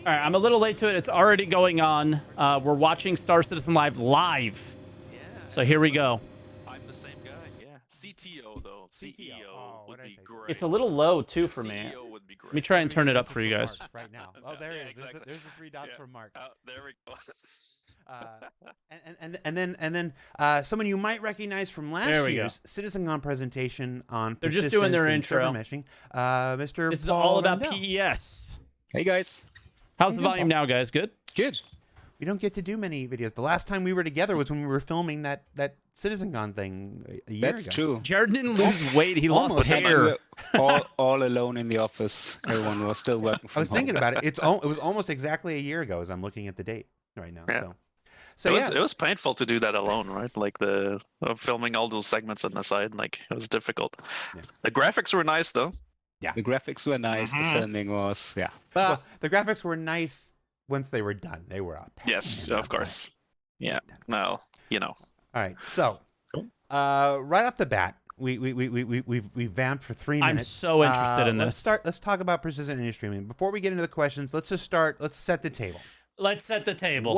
All right, I'm a little late to it. It's already going on. We're watching Star Citizen live. Yeah. So here we go. I'm the same guy. Yeah. CTO though. CEO would be great. It's a little low too for me. CEO would be great. Let me try and turn it up for you guys. Right now. Oh, there Yeah, it is. exactly. There's the 3 dots from Mark. Oh, there we go. And then someone you might recognize from last There we year's CitizenCon presentation on They're just doing their persistence and intro. server meshing. Mr. This is Paul all about Rendell. PES. Hey guys. How's the volume now, guys? Good? Good. We don't get to do many videos. The last time we were together was when we were filming that CitizenCon thing a year That's ago. true. Jared didn't lose weight. He lost Almost. But then we hair. were all alone in the office. Everyone was still working from I was home. thinking about it. It was almost exactly a year ago as I'm looking at the date right now. Yeah. So It was painful to do that alone, right? Like the filming all those segments on the side, like it was difficult. Yeah. The graphics were nice though. The graphics were nice. The filming was, well, the graphics were nice once they were done. They were up. Yes, of course. Yeah. Well, you know. All right. So, Cool. right off the bat, we vamped for 3 minutes. I'm so interested in let's this. Let's talk about persistent indie streaming. Before we get into the questions, let's set the table. Let's set the table.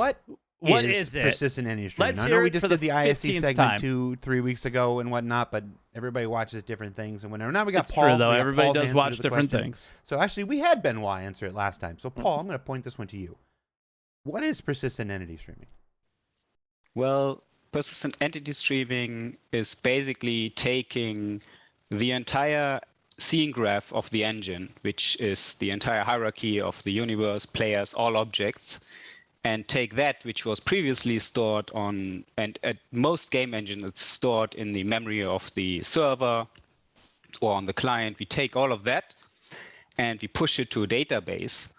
What is it? persistent indie streaming? Let's I know hear we it just for did the the ISC 15th segment time. 2-3 weeks ago and whatnot, but everybody watches different things and whatever. Now we got It's Paul. true, though. we got Everybody Paul's does answer watch to the different question. things. So actually, we had Benoit answer it last time. So Paul, I'm going to point this one to you. What is persistent entity streaming? Well, persistent entity streaming is basically taking the entire scene graph of the engine, which is the entire hierarchy of the universe, players, all objects, and take that, which was previously stored on, and at most game engines, it's stored in the memory of the server or on the client. We take all of that and we push it to a database,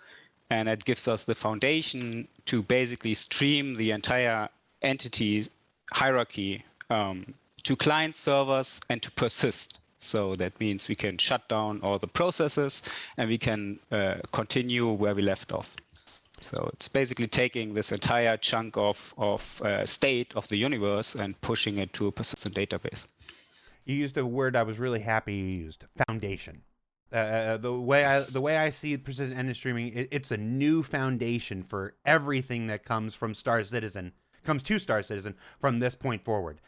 and that gives us the foundation to basically stream the entire entity hierarchy to client servers and to persist. So that means we can shut down all the processes and we can continue where we left off. So it's basically taking this entire chunk of state of the universe and pushing it to a persistent database. You used a word I was really happy you used: foundation. The way I see persistent entity streaming, it's a new foundation for everything that comes from Star Citizen. Comes to Star Citizen from this point forward.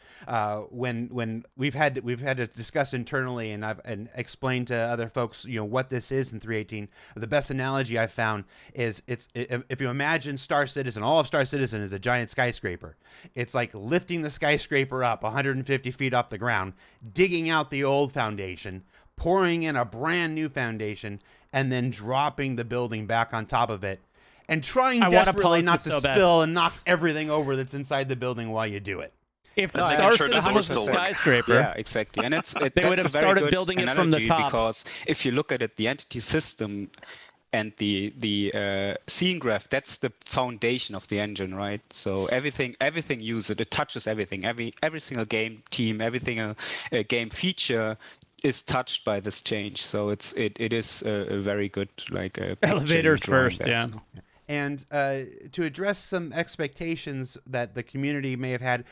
When we've had to discuss internally and I've explained to other folks, what this is in 3.18. The best analogy I've found is if you imagine Star Citizen, all of Star Citizen is a giant skyscraper. It's like lifting the skyscraper up 150 feet off the ground, digging out the old foundation, pouring in a brand new foundation, and then dropping the building back on top of it. And trying desperately not to spill and knock everything over that's inside the building while you do it. If Star Citizen was a still work. skyscraper, Yeah, exactly. And they would have started building it from the top. Because if you look at it, the entity system and the scene graph, that's the foundation of the engine, right? So everything uses it touches everything. Every single game team, every single game feature is touched by this change. So it is a very good elevators first, yeah. So. And to address some expectations that the community may have had,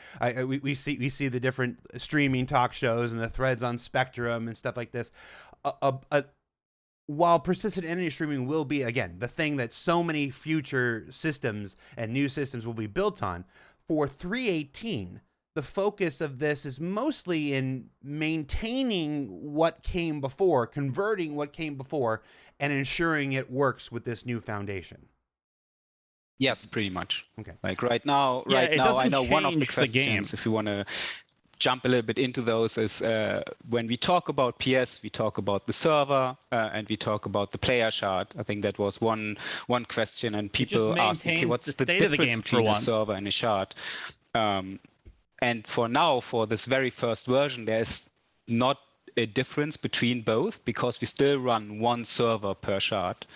we see the different streaming talk shows and the threads on Spectrum and stuff like this. While persistent entity streaming will be, again, the thing that so many future systems and new systems will be built on, for 3.18, the focus of this is mostly in maintaining what came before, converting what came before, and ensuring it works with this new foundation. Yes, pretty much. Okay. Like right now, I know one of the questions, if you want to jump a little bit into those, is when we talk about PS, we talk about the server and we talk about the player shard. I think that was one question, and people ask, okay, what's the state of the difference game between for a once. server and a shard? And for now, for this very first version, there's not a difference between both because we still run one server per shard.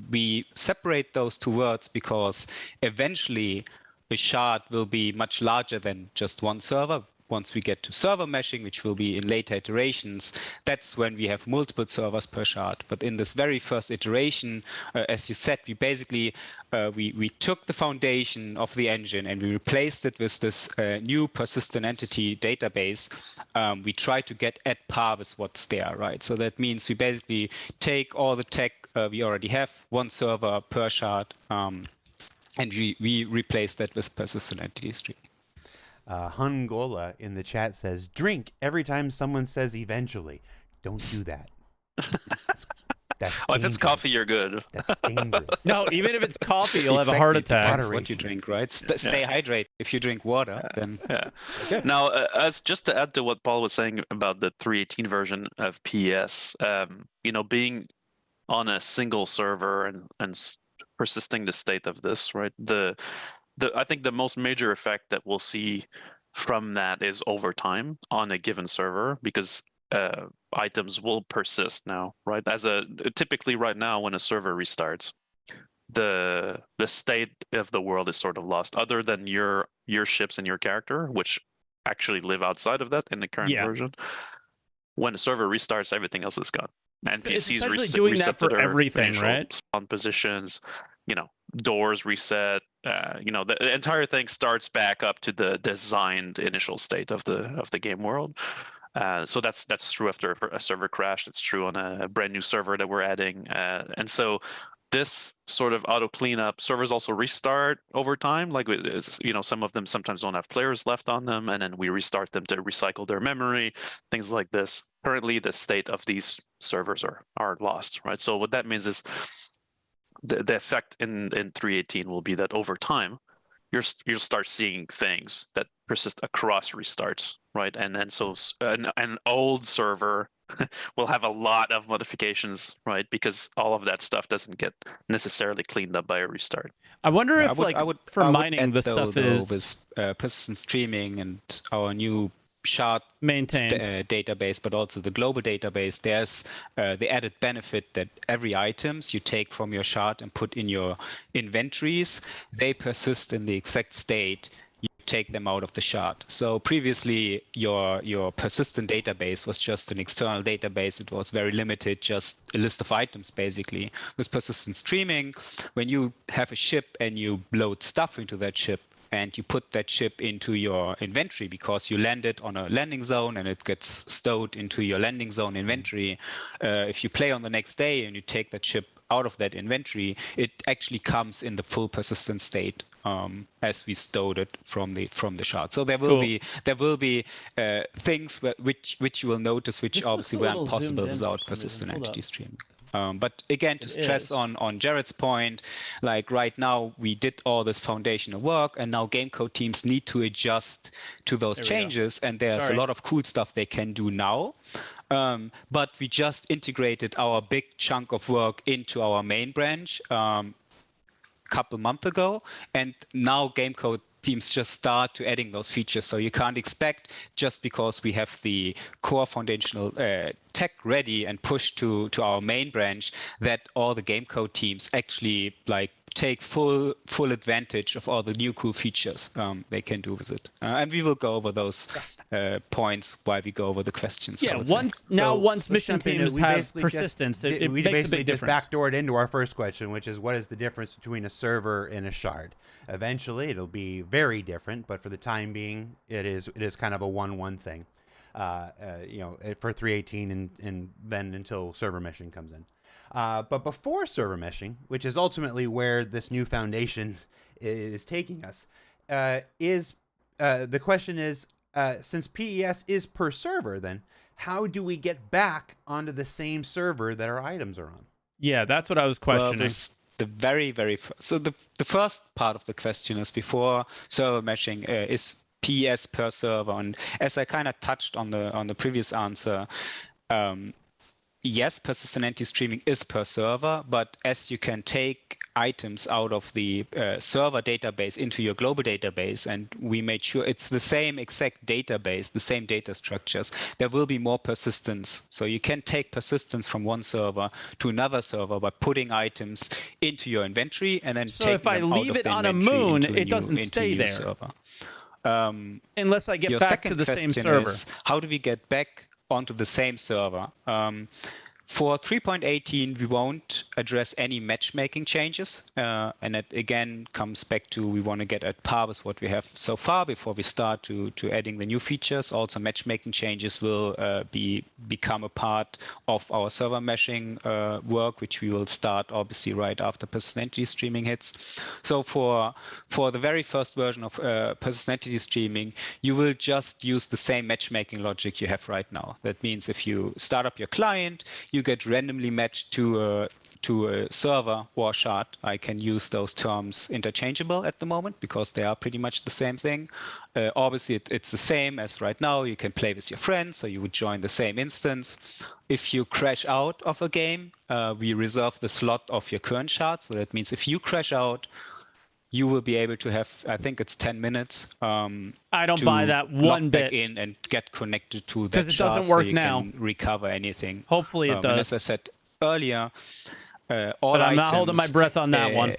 We separate those two words because eventually a shard will be much larger than just one server. Once we get to server meshing, which will be in later iterations, that's when we have multiple servers per shard. But in this very first iteration, as you said, we basically we took the foundation of the engine and we replaced it with this new persistent entity database. We try to get at par with what's there, right? So that means we basically take all the tech we already have one server per shard, and we replace that with persistent entity streaming. Hungola in the chat says, "Drink every time someone says eventually." Don't do that. That's Oh, if it's coffee, you're good. That's dangerous. No, even if it's coffee, you'll have a heart attack. Depends what you drink, right? Stay hydrated. If you drink water, then Yeah. okay. Now, as just to add to what Paul was saying about the 3.18 version of PES, being on a single server and persisting the state of this, right? I think the most major effect that we'll see from that is over time on a given server, because items will persist now, right? Typically right now when a server restarts, the state of the world is sort of lost, other than your ships and your character, which actually live outside of that in the current version. When a server restarts, everything else is gone. NPCs doing reset that for to their everything, initial right? spawn positions, doors reset, the entire thing starts back up to the designed initial state of the game world. So that's true after a server crash. It's true on a brand new server that we're adding, and so this sort of auto cleanup, servers also restart over time. Like, some of them sometimes don't have players left on them, and then we restart them to recycle their memory, things like this. Currently, the state of these servers are lost, right? So what that means is the effect in 3.18 will be that over time, you'll start seeing things that persist across restarts, right? And then so an old server will have a lot of modifications, right? Because all of that stuff doesn't get necessarily cleaned up by a restart. I wonder if for mining add, the stuff is with persistent streaming and our new shard maintained database, but also the global database. There's the added benefit that every items you take from your shard and put in your inventories, they persist in the exact state you take them out of the shard. So previously your persistent database was just an external database. It was very limited, just a list of items basically. With persistent streaming, when you have a ship and you load stuff into that ship, and you put that ship into your inventory because you landed on a landing zone and it gets stowed into your landing zone inventory. If you play on the next day and you take that ship out of that inventory, it actually comes in the full persistent state as we stowed it from the shard. So there will be things which you will notice which obviously weren't possible without persistent entity streaming. But again, to stress on Jared's point, like right now we did all this foundational work, and now game code teams need to adjust to those changes, and there's a lot of cool stuff they can do now. But we just integrated our big chunk of work into our main branch couple months ago, and now game code teams just start to adding those features. So you can't expect, just because we have the core foundational tech ready and pushed to our main branch, that all the game code teams actually take full advantage of all the new cool features they can do with it. And we will go over those points while we go over the questions. Yeah, once mission teams have persistence, it makes a big difference. Backdoored into our first question, which is, what is the difference between a server and a shard? Eventually, it'll be very different, but for the time being, it is kind of a 1-1 thing. For 3.18 and then until server meshing comes in. But before server meshing, which is ultimately where this new foundation is taking us, the question is, since PES is per server, then how do we get back onto the same server that our items are on? Yeah, that's what I was questioning. Well, the the first part of the question is, before server meshing, is PES per server, and as I kind of touched on the previous answer, yes, persistent entity streaming is per server, but as you can take items out of the server database into your global database, and we made sure it's the same exact database, the same data structures, there will be more persistence. So you can take persistence from one server to another server by putting items into your inventory and then so if I leave it on a moon, it doesn't stay there. Server. Unless I get back to the same server. Is, how do we get back onto the same server? For 3.18, we won't address any matchmaking changes. And that again comes back to we want to get at par with what we have so far before we start to adding the new features. Also, matchmaking changes will become a part of our server meshing work, which we will start obviously right after persistent entity streaming hits. So for the very first version of persistent entity streaming, you will just use the same matchmaking logic you have right now. That means if you start up your client, you get randomly matched to a server or a shard. I can use those terms interchangeable at the moment because they are pretty much the same thing. Obviously, it's the same as right now. You can play with your friends, so you would join the same instance. If you crash out of a game, we reserve the slot of your current shard. So that means if you crash out, you will be able to have, I think it's 10 minutes. I don't buy that one log bit. back in and get connected to that because it doesn't shard work so you now. can recover anything. Hopefully it And does. as I said earlier, all But I'm not items, holding my breath on that one.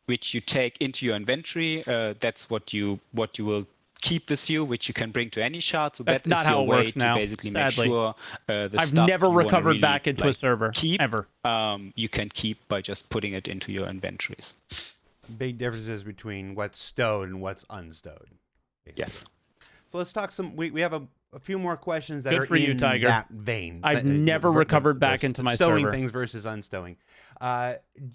which you take into your inventory, that's what you will keep with you, which you can bring to any shard. So That's that not is how your it way works to now, basically sadly. make sure the I've stuff never you wanna recovered really, back into a like, server, keep, ever. you can keep by just putting it into your inventories. Big differences between what's stowed and what's unstowed. Basically. Yes. So let's talk some. We have a few more questions that Good are for you, in Tiger. that vein. I've never recovered back into my stowing server. things versus unstowing.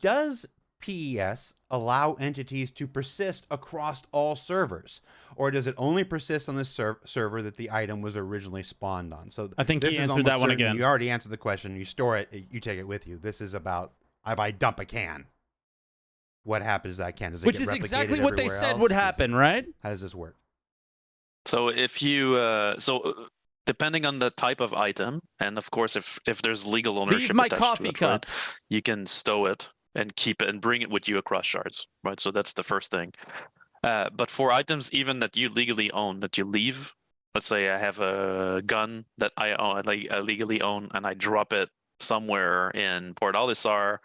Does PES allow entities to persist across all servers, or does it only persist on the server that the item was originally spawned on? So I think this he is answered almost that one certain. again. You already answered the question. You store it. You take it with you. This is about if I dump a can. What happens to that can? Does it Which get is replicated exactly what they everywhere said else? would happen, right? How does this work? So if you depending on the type of item, and of course if there's legal ownership my attached coffee to it, cup. right, you can stow it and keep it and bring it with you across shards, right? So that's the first thing. But for items even that you legally own, that you leave, let's say I have a gun that I own, I legally own, and I drop it somewhere in Port Olisar,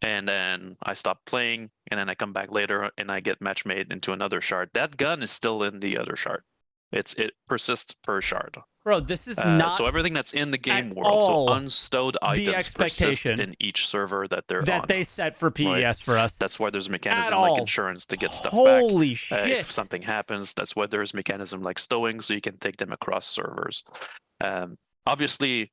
and then I stop playing, and then I come back later and I get match made into another shard. That gun is still in the other shard. It persists per shard. Bro, this is not so everything that's in the game at world, so all unstowed items persist expectation in each server that they're that on. they set for PES Right. for us. That's why there's a mechanism At like all. insurance to get stuff Holy back. shit. If something happens, that's why there's a mechanism like stowing, so you can take them across servers. Obviously,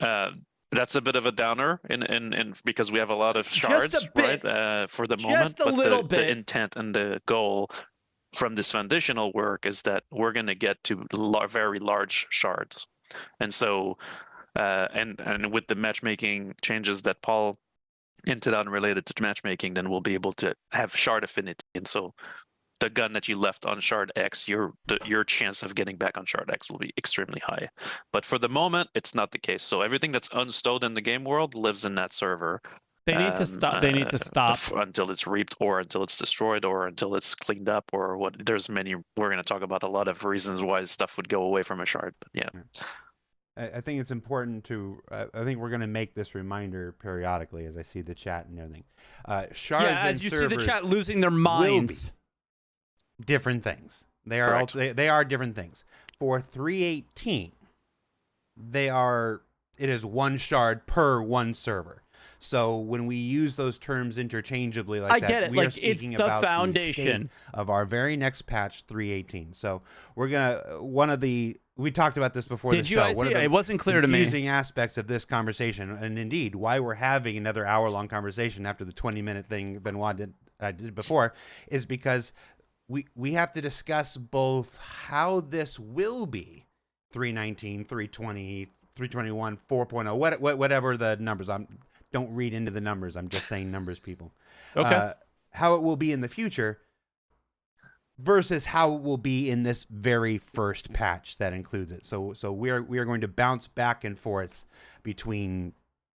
that's a bit of a downer, in because we have a lot of shards, Just a bit. right? For the Just moment, a but little the bit. intent and the goal from this foundational work is that we're going to get to very large shards, and so and with the matchmaking changes that Paul hinted on related to matchmaking, then we'll be able to have shard affinity, and so the gun that you left on shard X, your chance of getting back on shard X will be extremely high. But for the moment, it's not the case. So everything that's unstowed in the game world lives in that server. They need to stop. They need to stop. Until it's reaped, or until it's destroyed, or until it's cleaned up, or what. There's many. We're going to talk about a lot of reasons why stuff would go away from a shard. But yeah. I think it's important to. I think we're going to make this reminder periodically as I see the chat and everything. Shards Yeah, as and you see the servers chat losing their minds. different things. They are Correct. they are different things. For 318, it is one shard per one server. So when we use those terms interchangeably like I that, get it. we are Like, it's speaking the about foundation state of our very next patch 318. So we're gonna we talked about this before the Did show. you guys One see? of the It wasn't clear to me. confusing aspects of this conversation, and indeed why we're having another hour-long conversation after the 20-minute thing Benoit did before, is because we have to discuss both how this will be 319, 320, 321, 4.0, whatever the numbers. Don't read into the numbers. I'm just saying numbers, people. Okay. How it will be in the future versus how it will be in this very first patch that includes it. So we are going to bounce back and forth between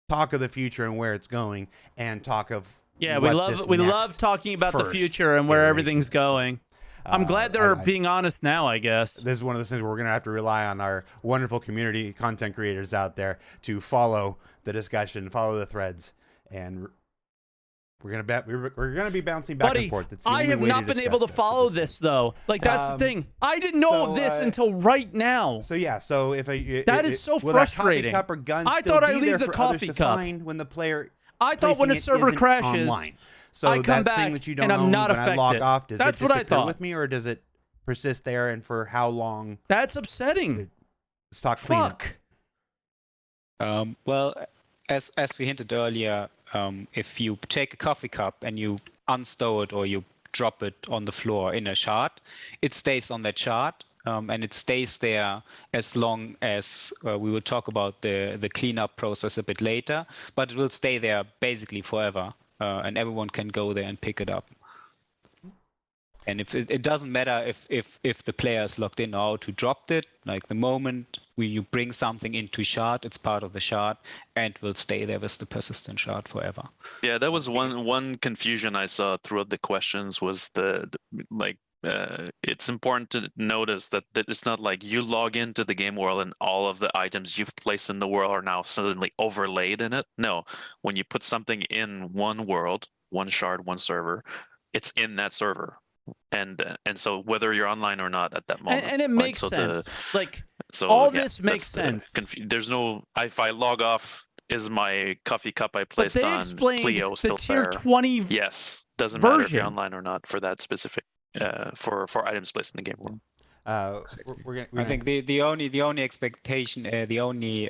talk of the future and where it's going and talk of Yeah, what we this love next talking about the first future and where iteration everything's is. going. I'm glad they're I- being honest now, I guess. This is one of those things where we're going to have to rely on our wonderful community content creators out there to follow the discussion, follow the threads, and We're gonna be bouncing back Buddy, and forth. It's the I only have way not been able to discuss follow at this though. Like that's the thing. I didn't know so, this until right now. So yeah, so if That is so will frustrating. That coffee cup or gun I still thought I be leave there the for coffee others to cup. find when the player I thought when a placing it server isn't crashes, online. So I come that back thing that you don't and I'm own not when I log affected. off, does That's it what I disappear thought. with me, or does it persist there, and for how long? That's upsetting. Stock cleanup. Fuck. Well, as we hinted earlier, if you take a coffee cup and you unstow it or you drop it on the floor in a shard, it stays on that shard, and it stays there as long as we will talk about the cleanup process a bit later, but it will stay there basically forever, and everyone can go there and pick it up. And if it doesn't matter if the player is logged in or out who dropped it, like the moment you bring something into shard, it's part of the shard and will stay there with the persistent shard forever. Yeah, that was one confusion I saw throughout the questions was it's important to notice that it's not like you log into the game world and all of the items you've placed in the world are now suddenly overlaid in it. No, when you put something in one world, one shard, one server, it's in that server. And so whether you're online or not at that moment, And it makes sense. This makes sense. There's no, if I log off, is my coffee cup I But placed they on explained Clio the still tier there? 20 Yes, doesn't matter if you're version. online or not for that specific for items placed in the game world. I think the only expectation, the only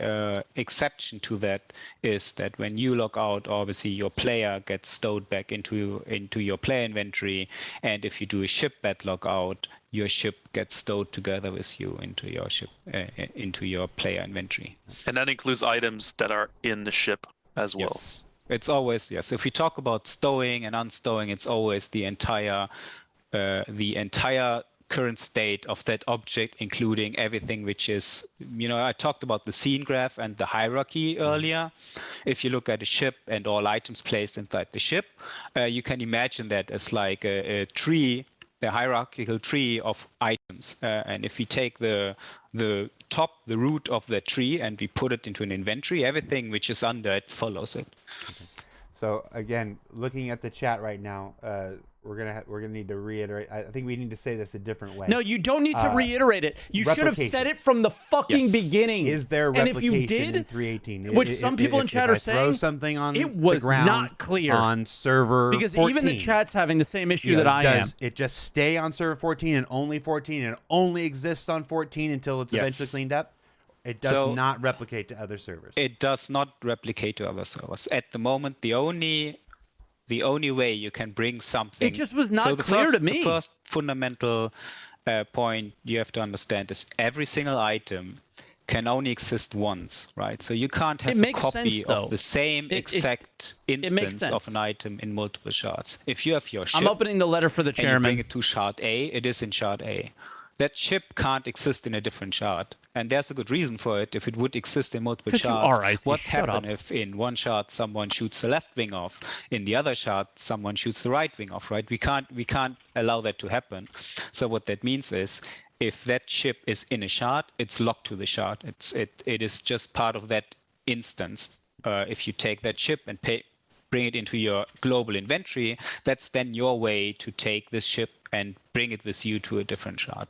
exception to that is that when you log out, obviously your player gets stowed back into your player inventory, and if you do a ship bat logout, your ship gets stowed together with you into your ship into your player inventory. And that includes items that are in the ship as well. Yes. It's always, yes. If we talk about stowing and unstowing, it's always the entire current state of that object, including everything which is, I talked about the scene graph and the hierarchy earlier. If you look at a ship and all items placed inside the ship, you can imagine that as like a tree, the hierarchical tree of items. And if we take the root of the tree and we put it into an inventory, everything which is under it follows it. Okay. So again, looking at the chat right now, we're gonna need to reiterate. I think we need to say this a different way. No, you don't need to reiterate it. You should have said it from the fucking beginning. Is there and if you replication did, in 318? which some people in chat are saying, something on it was the ground not clear on server because 14, even the chat's having the same issue that I am. Does it just stay on server 14 and only 14 and only exists on 14 until it's eventually cleaned up? It does not replicate to other servers. It does not replicate to other servers. At the moment, the only way you can bring something. It just was not clear to me. The first fundamental point you have to understand is every single item can only exist once, right? So you can't have a copy of the same exact instance of an item in multiple shards. If you have your ship, I'm opening the letter for the chairman. And you bring it to shard A, it is in shard A. That ship can't exist in a different shard. And there's a good reason for it. If it would exist in multiple shards, what happens if in one shard someone shoots the left wing off, in the other shard someone shoots the right wing off, right? We can't allow that to happen. So what that means is if that ship is in a shard, it's locked to the shard. It is just part of that instance. If you take that ship and bring it into your global inventory, that's then your way to take this ship and bring it with you to a different shard.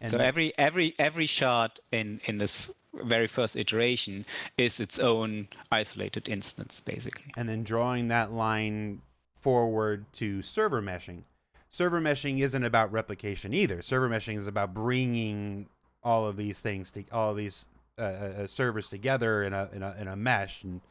And so every shard in this very first iteration is its own isolated instance, basically. And then drawing that line forward to server meshing. Server meshing isn't about replication either. Server meshing is about bringing all of these things, all of these servers together in a mesh, and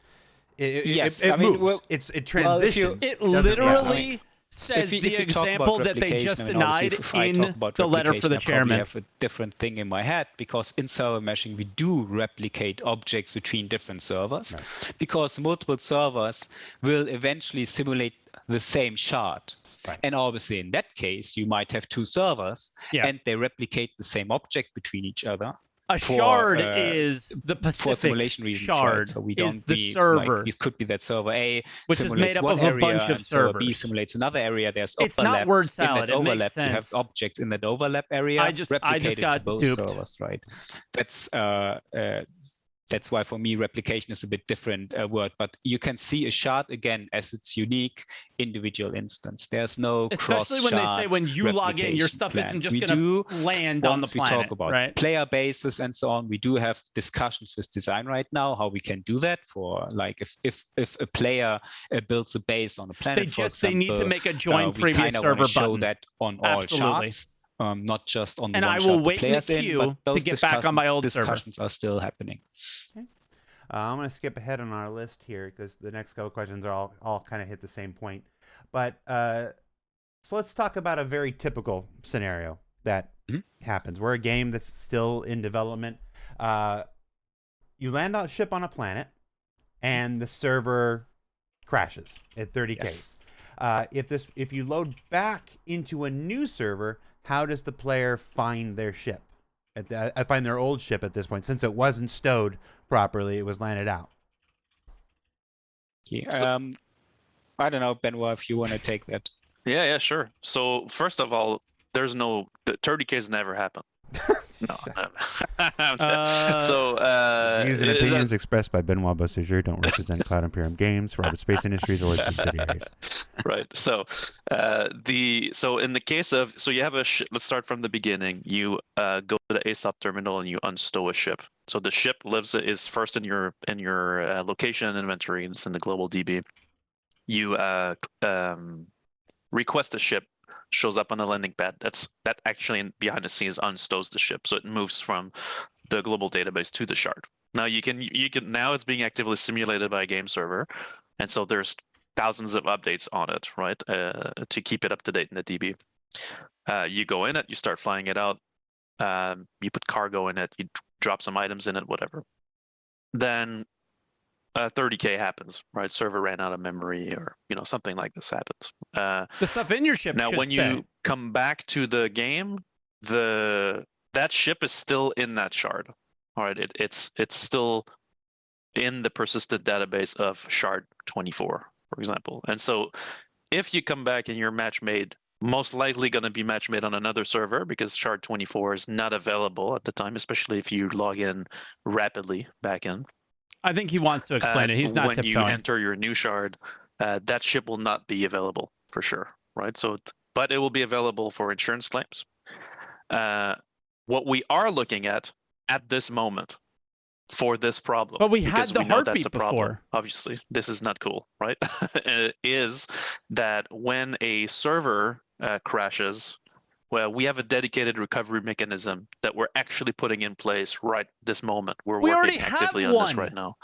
it moves. It transitions. It literally says the example that they just denied in the letter for the chairman. I have a different thing in my head because in server meshing we do replicate objects between different servers, because multiple servers will eventually simulate the same shard. Right. And obviously in that case you might have two servers and they replicate the same object between each other. A shard is the Pacific simulation reasons, shard. Right? So we don't is the server. It could be that server A, which is made up of a bunch of servers. Server B simulates another area. There's overlap. It's not word salad. In that it overlap, makes sense. You have objects in that overlap area. I just got to both duped. servers, right? That's That's why for me replication is a bit different word, but you can see a shard again as its unique individual instance. There's no especially when they say when you log in, your stuff isn't just going to land on the planet. We talk about right? player bases and so on. We do have discussions with design right now how we can do that for like if a player builds a base on a planet. They need to make a join previous server button. Show that on all shards. Not just on the and one I will shard wait in the players queue to get back on my old server. Discussions are still happening. Okay. I'm going to skip ahead on our list here because the next couple questions are all kind of hit the same point. But so let's talk about a very typical scenario that happens. We're a game that's still in development. You land on a ship on a planet, and the server crashes at 30Ks. Yes. If you load back into a new server, how does the player find their ship? I find their old ship at this point, since it wasn't stowed properly, it was landed out. Yeah, I don't know, Benoit, if you want to take that. Yeah, sure. So first of all, the 30Ks never happen. No. Views and opinions expressed by Benoit Bossiger don't represent Cloud Imperium Games, Robert Space Industries, or its subsidiaries. Right. So in the case of you have let's start from the beginning. You go to the ASOP terminal and you unstow a ship. So the ship is first in your location inventory. It's in the global DB. You request the ship. Shows up on the landing pad. That actually behind the scenes unstows the ship, so it moves from the global database to the shard. Now you can now it's being actively simulated by a game server, and so there's thousands of updates on it, right? To keep it up to date in the DB. You go in it, you start flying it out, you put cargo in it, you drop some items in it, whatever. Then 30K happens, right? Server ran out of memory, or something like this happens. The stuff in your ship. Now, when you come back to the game, that ship is still in that shard. All right, it's still in the persistent database of shard 24, for example. And so, if you come back and your match made, most likely going to be match made on another server because shard 24 is not available at the time, especially if you log in rapidly back in. I think he wants to explain it. He's not tiptoeing. When you enter your new shard, that ship will not be available for sure, right? So, but it will be available for insurance claims. What we are looking at this moment for this problem, but we had the heartbeat before. Obviously, this is not cool, right? Is that when a server crashes? Well, we have a dedicated recovery mechanism that we're actually putting in place right this moment. We're working actively on this right now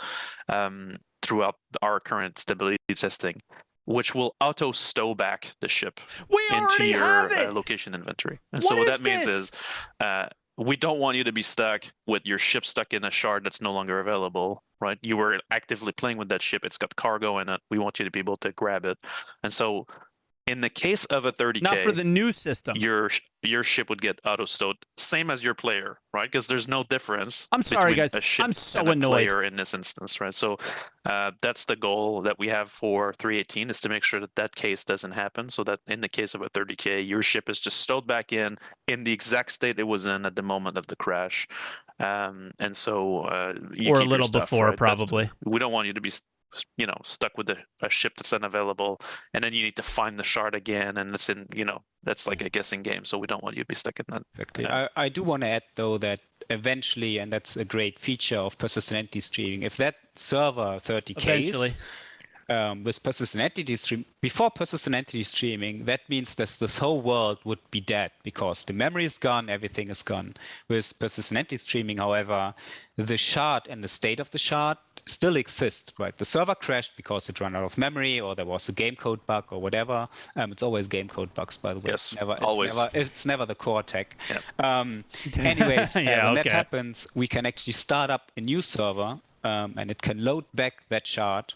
throughout our current stability testing, which will auto stow back the ship into your location inventory. And so what that means is we don't want you to be stuck with your ship stuck in a shard that's no longer available, right? You were actively playing with that ship. It's got cargo in it. We want you to be able to grab it. And so in the case of a 30K, not for the new system, your ship would get auto stowed, same as your player, right? Because there's no difference. I'm sorry, guys. A ship I'm so and a annoyed. Player in this instance, right? So that's the goal that we have for 3.18 is to make sure that case doesn't happen. So that in the case of a 30K, your ship is just stowed back in the exact state it was in at the moment of the crash, and so you or keep a little stuff, before, right? probably. We don't want you to be stuck with a ship that's unavailable, and then you need to find the shard again, and it's in that's like a guessing game. So we don't want you to be stuck in that. Exactly. I do want to add though that eventually, and that's a great feature of persistent entity streaming, if that server 30K with persistent entity stream before persistent entity streaming, that means that this whole world would be dead because the memory is gone, everything is gone. With persistent entity streaming, however, the shard and the state of the shard still exists, right? The server crashed because it ran out of memory, or there was a game code bug, or whatever. It's always game code bugs, by the way. Yes, always. It's never the core tech. Yep. Anyways, when that happens, we can actually start up a new server, and it can load back that shard.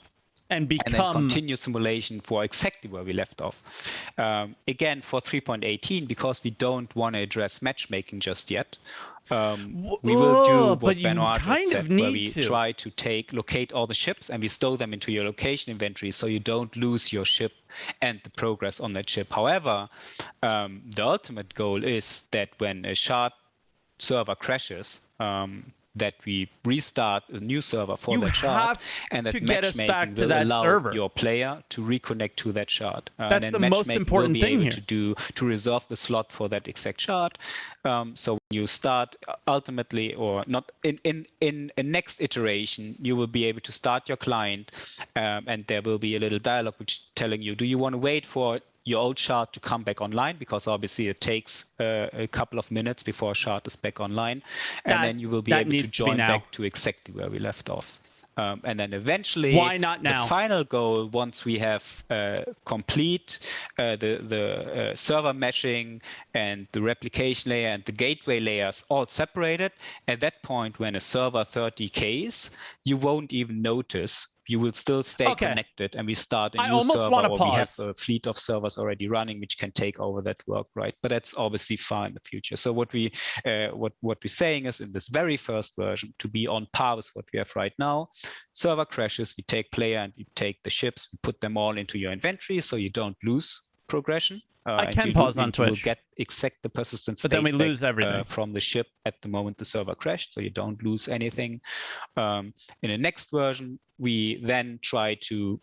And then continue simulation for exactly where we left off. Again, for 3.18, because we don't want to address matchmaking just yet, we will do what Benoit just said, where we try to locate all the ships and we stow them into your location inventory so you don't lose your ship and the progress on that ship. However, the ultimate goal is that when a shard server crashes, that we restart a new server for You that shard, have and that to get us back matchmaking to will that allow server. your player to reconnect to that shard. That's and the then most matchmaking important will be thing able here. to reserve the slot for that exact shard. So when you start ultimately, or not in a next iteration, you will be able to start your client, and there will be a little dialog which telling you, do you want to wait for your old shard to come back online, because obviously it takes a couple of minutes before a shard is back online, and then you will be able to join back to exactly where we left off. And then eventually, why not now? The final goal, once we have complete the server meshing and the replication layer and the gateway layers all separated, at that point when a server 30Ks, you won't even notice. You will still stay connected, and we start a new server, or we have a fleet of servers already running which can take over that work, right? But that's obviously far in the future. So what we're saying is, in this very first version, to be on par with what we have right now, server crashes, we take player and we take the ships, we put them all into your inventory so you don't lose progression. I can pause on Twitch. You will get exact the persistent state, but then we lose everything from the ship at the moment the server crashed, so you don't lose anything. In the next version, we then try to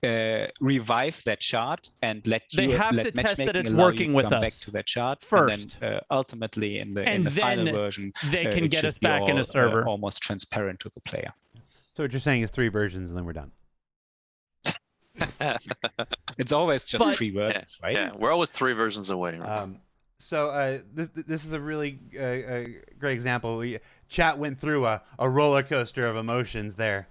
revive that shard and let test that it's working with us back to that shard first. And then ultimately in the final version, they can get us back in a server, almost transparent to the player. So what you're saying is 3 versions, and then we're done. It's always just 3 versions, right? Yeah, we're always 3 versions away. Right? So this is a really great example. Chat went through a roller coaster of emotions there,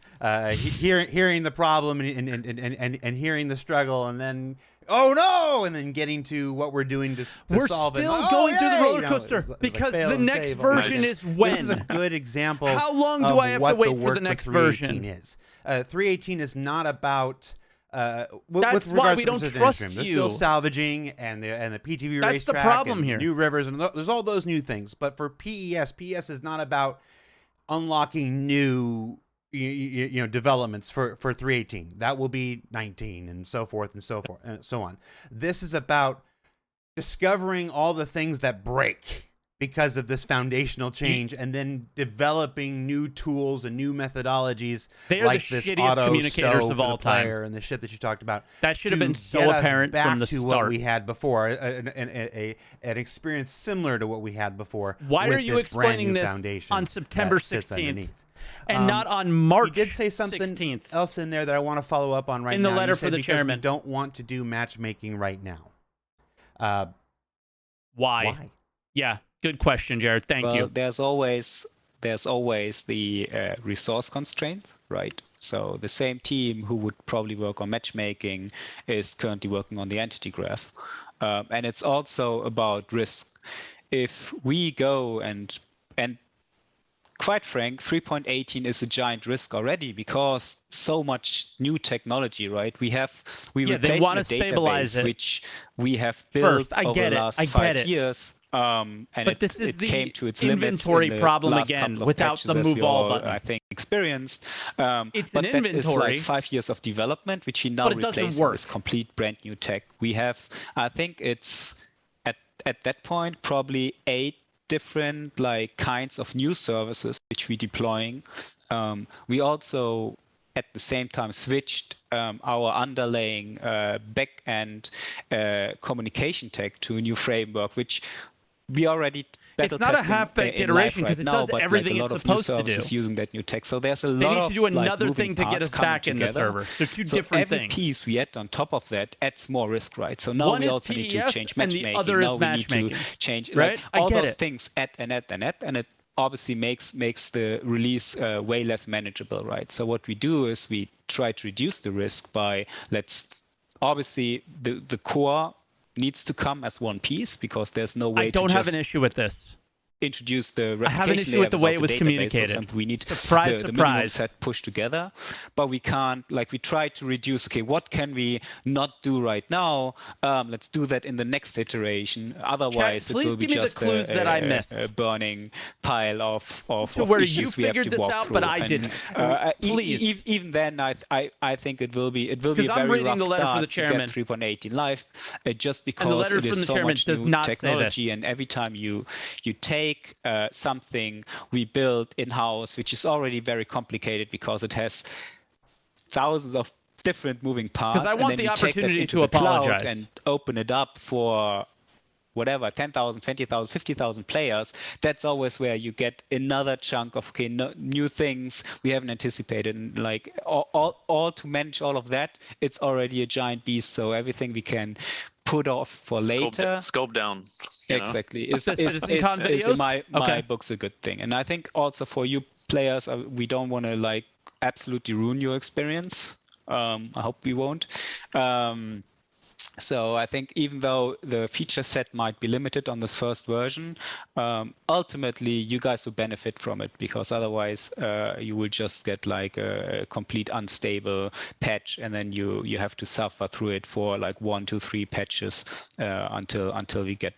hearing the problem and hearing the struggle, and then oh no, and then getting to what we're doing to solve it. We're still going through the roller coaster because the next version is when. This is a good example. How long do I have to wait for the next version? 318 is not about. That's why we don't trust you. There's still salvaging and the PTV racetrack. That's the problem here. New rivers, and there's all those new things. But for PES is not about unlocking new developments for 318. That will be 19 and so forth and so forth and so on. This is about discovering all the things that break because of this foundational change, and then developing new tools and new methodologies. They are like the shittiest communicators of all time. And the shit that you talked about. That should have been so apparent from the start. To what we had before, an experience similar to what we had before. Why are you explaining this on September 16th? And not on March 16th. You did say something else in there that I want to follow up on right now. In the letter for the chairman. We don't want to do matchmaking right now. Why? Yeah. Good question, Jared. Thank you. There's always the resource constraint, right? So the same team who would probably work on matchmaking is currently working on the entity graph, and it's also about risk. If we go and quite frank, 3.18 is a giant risk already because so much new technology, right? We they want to stabilize it, which we have built over the last 5 years. But this is the inventory problem again, without the move all button. I think experienced. It's an inventory. That is like 5 years of development, which we now replace with complete brand new tech. We have, I think it's at that point probably 8 different kinds of new services which we're deploying. We also at the same time switched our underlying back-end communication tech to a new framework, which we already it's not a half-baked iteration because it does everything it's supposed to do. Using that new tech, so there's a lot of they need to do another thing to get us back in the server. They're two different things. Every piece we add on top of that adds more risk, right? So now we also need to change matchmaking. And the other is matchmaking. We need to change right? all those things add, and it obviously makes the release way less manageable, right? So what we do is we try to reduce the risk by obviously the core needs to come as one piece because there's no way I don't have an issue with this. Introduce the replication I have an issue with the way it was communicated. We need surprise. The minimum set pushed together, but we can't. We try to reduce. Okay, what can we not do right now? Let's do that in the next iteration. Otherwise, please it will be give me just the clues that I missed. A burning pile of where issues you figured this out, through. but I didn't. Please, even then, I think it will be a very I'm reading rough the letter start from the chairman. to get 3.18 live, just because and the letter it is from the so chairman much does new not technology, say this. and every time you take take something we built in-house, which is already very complicated because it has thousands of different moving parts, I want and then the we take that opportunity into to the cloud apologize. and open it up for whatever, 10,000, 20,000, 50,000 players. That's always where you get another chunk of new things we haven't anticipated. And like all to manage all of that, it's already a giant beast. So everything we can put off for later. Scope down. Exactly. Is videos? In my books a good thing. And I think also for you players, we don't want to like absolutely ruin your experience. I hope we won't. So I think even though the feature set might be limited on this first version, ultimately you guys will benefit from it, because otherwise you will just get like a complete unstable patch, and then you have to suffer through it for like 1, 2, 3 patches until we get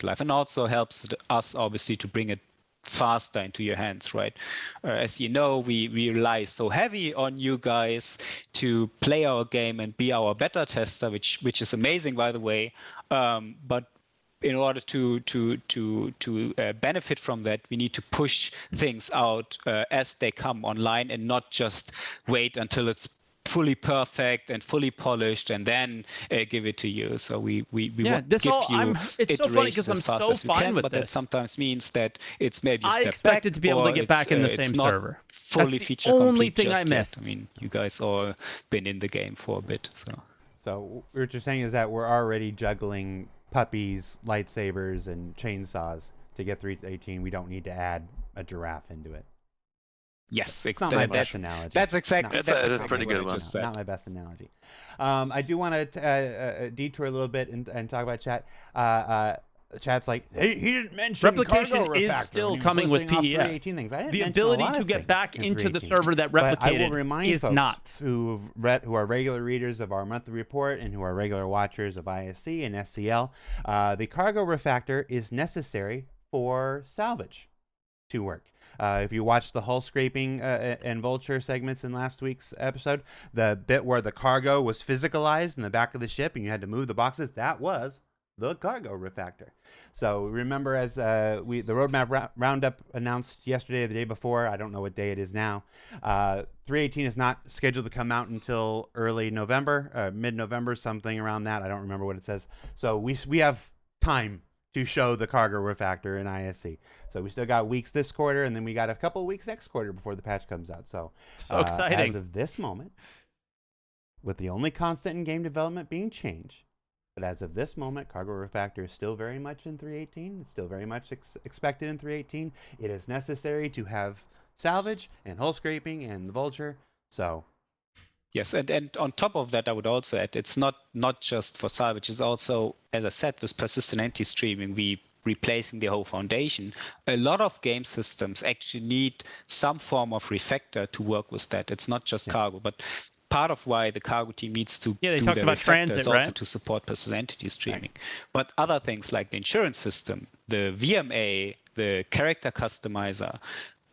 live. And also helps us obviously to bring it faster into your hands, right? As you know, we rely so heavy on you guys to play our game and be our beta tester, which is amazing, by the way. But in order to benefit from that, we need to push things out as they come online, and not just wait until it's fully perfect and fully polished and then give it to you. So we want to give you it's so funny because I'm so fine with but this. That sometimes means that it's maybe a I step expected back, to be able to get back in the same server. Fully That's feature the only complete thing I just yet. missed. I mean, you guys all been in the game for a bit, So what you're saying is that we're already juggling puppies, lightsabers, and chainsaws to get 318. We don't need to add a giraffe into it. Yes, it's not my best analogy. That's exactly. That's a pretty good one. Not my best analogy. I do want to detour a little bit and talk about chat. Chat's like, hey, he didn't mention replication cargo is refactor still coming with PES. The ability to get back into the server that replicated is not. Who are regular readers of our monthly report and who are regular watchers of ISC and SCL, the cargo refactor is necessary for salvage to work. If you watched the hull scraping and vulture segments in last week's episode, the bit where the cargo was physicalized in the back of the ship and you had to move the boxes, that was the cargo refactor. So remember, as the roadmap roundup announced yesterday or the day before, I don't know what day it is now, 318 is not scheduled to come out until early November, mid-November, something around that. I don't remember what it says. So we have time to show the cargo refactor in ISC. So we still got weeks this quarter, and then we got a couple of weeks next quarter before the patch comes out. So exciting. As of this moment, with the only constant in game development being change, but as of this moment, cargo refactor is still very much in 318. It's still very much expected in 318. It is necessary to have salvage and hull scraping and the vulture. So yes, and on top of that, I would also add, it's not just for salvage. It's also, as I said, with persistent anti-streaming, we replacing the whole foundation. A lot of game systems actually need some form of refactor to work with that. It's not just cargo, but part of why the cargo team needs to they do talked about transit, is also right? to support persistent entity streaming. But other things like the insurance system, the VMA, the character customizer,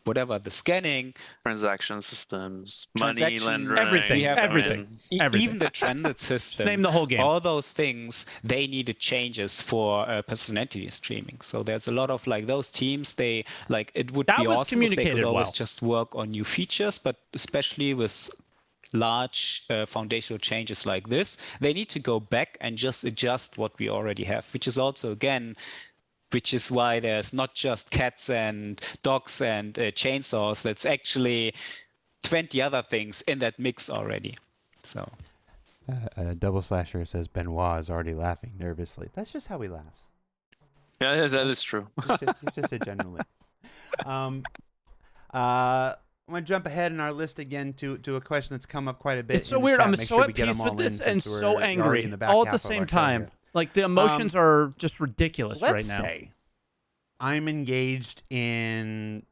whatever, the scanning, transaction systems, money lending, everything. Even the transit system. Just name the whole game. All those things, they needed changes for persistent entity streaming. So there's a lot of like those teams. They like it would be awesome if they could always just work on new features, but especially with large foundational changes like this, they need to go back and just adjust what we already have, which is also again. Which is why there's not just cats and dogs and chainsaws. That's actually 20 other things in that mix already. So, Double Slasher says Benoit is already laughing nervously. That's just how he laughs. Yeah, that is true. It's just a generally. I'm going to jump ahead in our list again to a question that's come up quite a bit. It's so weird. I'm so at peace with this and so angry all at the same time. Like, the emotions are just ridiculous right now. Let's say I'm engaged in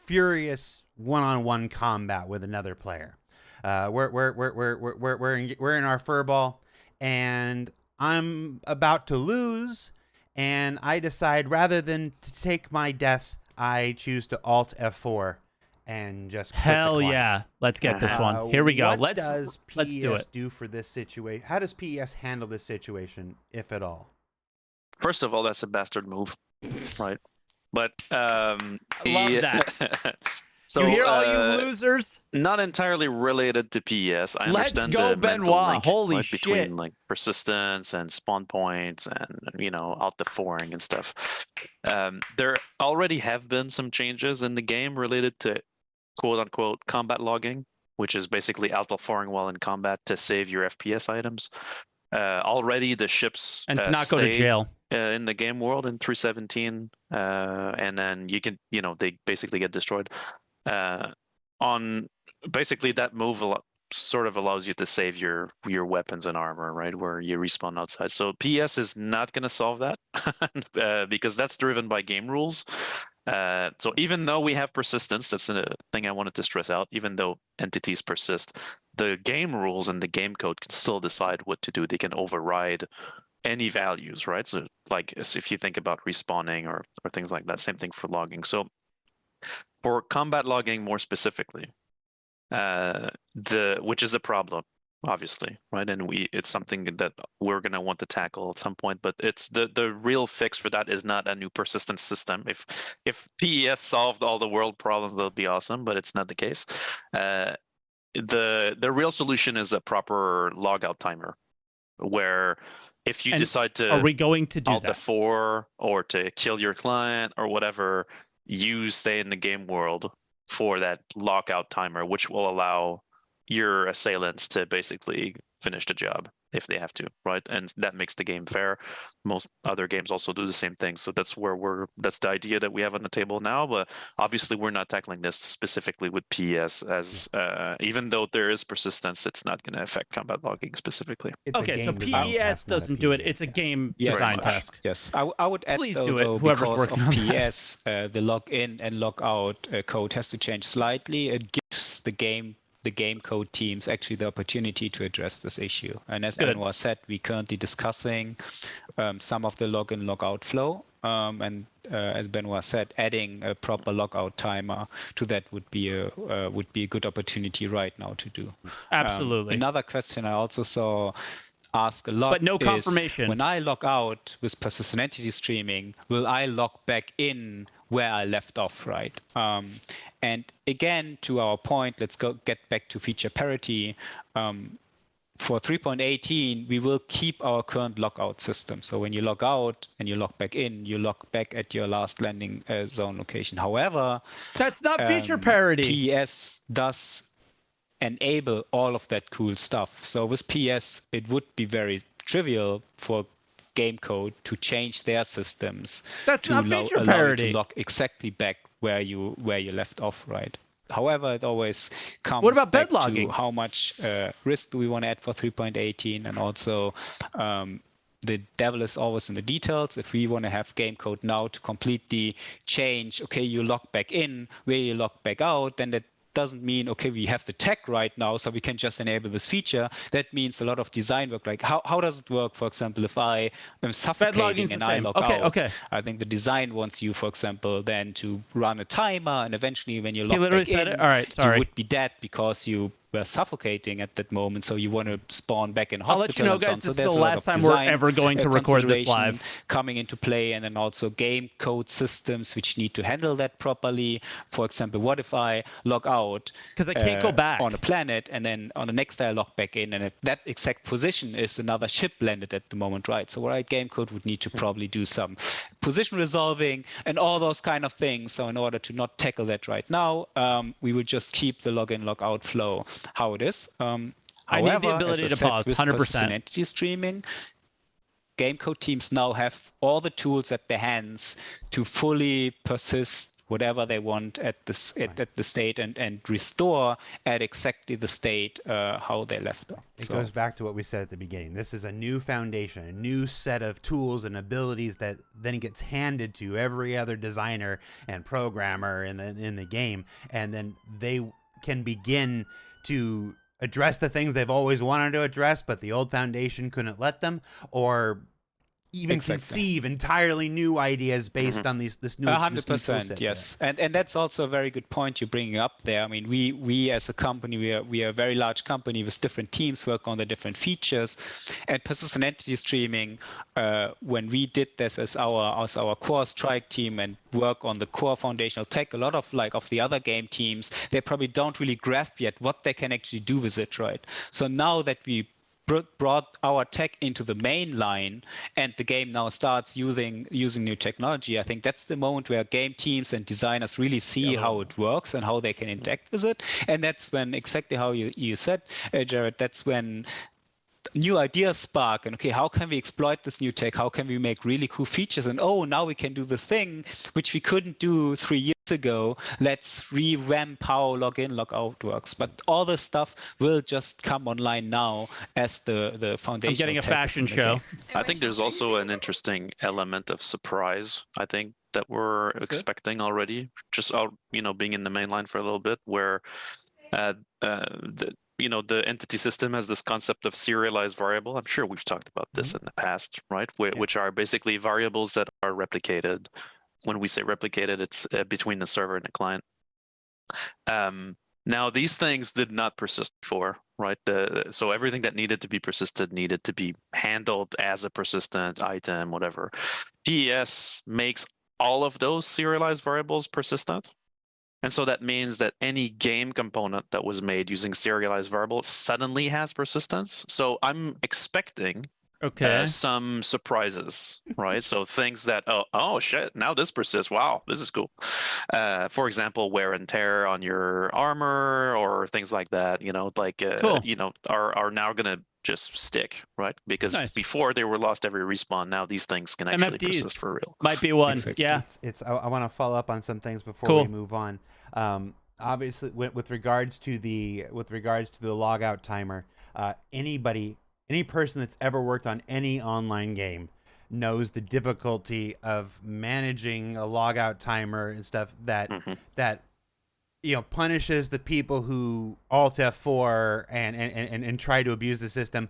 furious one-on-one combat with another player. We're in our furball, and I'm about to lose, and I decide rather than to take my death, I choose to Alt F4 and just quit hell the yeah. Let's get this one. Here we go. What does PES do it. do for this situation? How does PES handle this situation, if at all? First of all, that's a bastard move, right? But I love that. So, you hear all you losers? Not entirely related to PES. I understand go, the mental Benoit. link, Holy right, shit. between like persistence and spawn points and out the foring and stuff. There already have been some changes in the game related to quote unquote combat logging, which is basically auto foring while in combat to save your FPS items. Already the ships and to not go to jail in the game world in 317, and then you can they basically get destroyed. On basically that move sort of allows you to save your weapons and armor, right, where you respawn outside. So PS is not going to solve that because that's driven by game rules. So even though we have persistence, that's a thing I wanted to stress out. Even though entities persist, the game rules and the game code can still decide what to do. They can override any values, right? So like if you think about respawning or things like that, same thing for logging. So for combat logging more specifically, which is a problem, obviously, right? And it's something that we're gonna want to tackle at some point. But it's the real fix for that is not a new persistence system. If PES solved all the world problems, that would be awesome, but it's not the case. The real solution is a proper logout timer, where if you decide to are we going to do alt that F4 or to kill your client or whatever, you stay in the game world for that lockout timer, which will allow your assailants to basically finish the job if they have to, right? And that makes the game fair. Most other games also do the same thing. So that's that's the idea that we have on the table now. But obviously we're not tackling this specifically with PES, as even though there is persistence, it's not going to affect combat logging specifically. Okay, so PES doesn't do it. It's a game design task. Yes, I would add, please do it, whoever's working on PES, the login and logout code has to change slightly. It gives the game code teams actually the opportunity to address this issue. And as Benoit said, we're currently discussing some of the login logout flow. And as Benoit said, adding a proper logout timer to that would be a good opportunity right now to do. Absolutely. Another question I also saw ask a lot, but no confirmation. When I log out with persistent entity streaming, will I log back in where I left off, right? And again, to our point, let's get back to feature parity. For 3.18, we will keep our current logout system. So when you log out and you log back in, you log back at your last landing zone location. However, that's not feature parity. PES does enable all of that cool stuff. So with PES, it would be very trivial for game code to change their systems. That's to not feature parity. To log exactly back where you left off, right? However, it always comes what about back bed logging? to how much risk do we want to add for 3.18, and also the devil is always in the details. If we want to have game code now to completely change, okay, you log back in, where you log back out, then that doesn't mean, okay, we have the tech right now, so we can just enable this feature. That means a lot of design work. Like how does it work, for example, if I am suffocating and I log out? Okay. I think the design wants you, for example, then to run a timer, and eventually when you log literally back said in, it? All right, sorry. you would be dead because you were suffocating at that moment, so you want to spawn back in hospital. I'll let you know, guys, so this is the last time we're ever going to record this live. Coming into play, and then also game code systems which need to handle that properly. For example, what if I log out because I can't go back on a planet, and then on the next day I log back in, and at that exact position is another ship landed at the moment, right? So right, game code would need to probably do some position resolving and all those kind of things. So in order to not tackle that right now, we would just keep the login logout flow how it is. I need the ability to pause, 100%. Entity streaming, game code teams now have all the tools at their hands to fully persist whatever they want at the state and restore at exactly the state how they left. It goes back to what we said at the beginning. This is a new foundation, a new set of tools and abilities that then gets handed to every other designer and programmer in the game, and then they can begin to address the things they've always wanted to address, but the old foundation couldn't let them, or even conceive entirely new ideas based on this new 100%, yes. And that's also a very good point you're bringing up there. I mean, we as a company, we are a very large company with different teams work on the different features. And persistent entity streaming, when we did this as our core strike team and work on the core foundational tech, a lot of the other game teams, they probably don't really grasp yet what they can actually do with it, right? So now that we brought our tech into the main line and the game now starts using new technology, I think that's the moment where game teams and designers really see how it works and how they can interact with it. And that's when, exactly how you said, Jared, that's when new ideas spark, and okay, how can we exploit this new tech? How can we make really cool features? And now we can do the thing which we couldn't do 3 years ago. Let's revamp how login, logout works. But all this stuff will just come online now as the foundation. I'm getting a fashion show. I think there's also an interesting element of surprise, I think, that we're expecting already, just being in the main line for a little bit, where the entity system has this concept of serialized variable. I'm sure we've talked about this in the past, right? Which are basically variables that are replicated. When we say replicated, it's between the server and the client. Now, these things did not persist before, right? So everything that needed to be persisted needed to be handled as a persistent item, whatever. PES makes all of those serialized variables persistent. And so that means that any game component that was made using serialized variable suddenly has persistence. So I'm expecting some surprises, right? So things that, oh shit, now this persists. Wow, this is cool. For example, wear and tear on your armor or things like that, are now going to just stick, right? Because before they were lost every respawn. Now these things can actually persist for real. Might be one. Exactly. Yeah. I want to follow up on some things before we move on. Obviously, with regards to the logout timer, any person that's ever worked on any online game knows the difficulty of managing a logout timer and stuff that punishes the people who Alt F4 and try to abuse the system,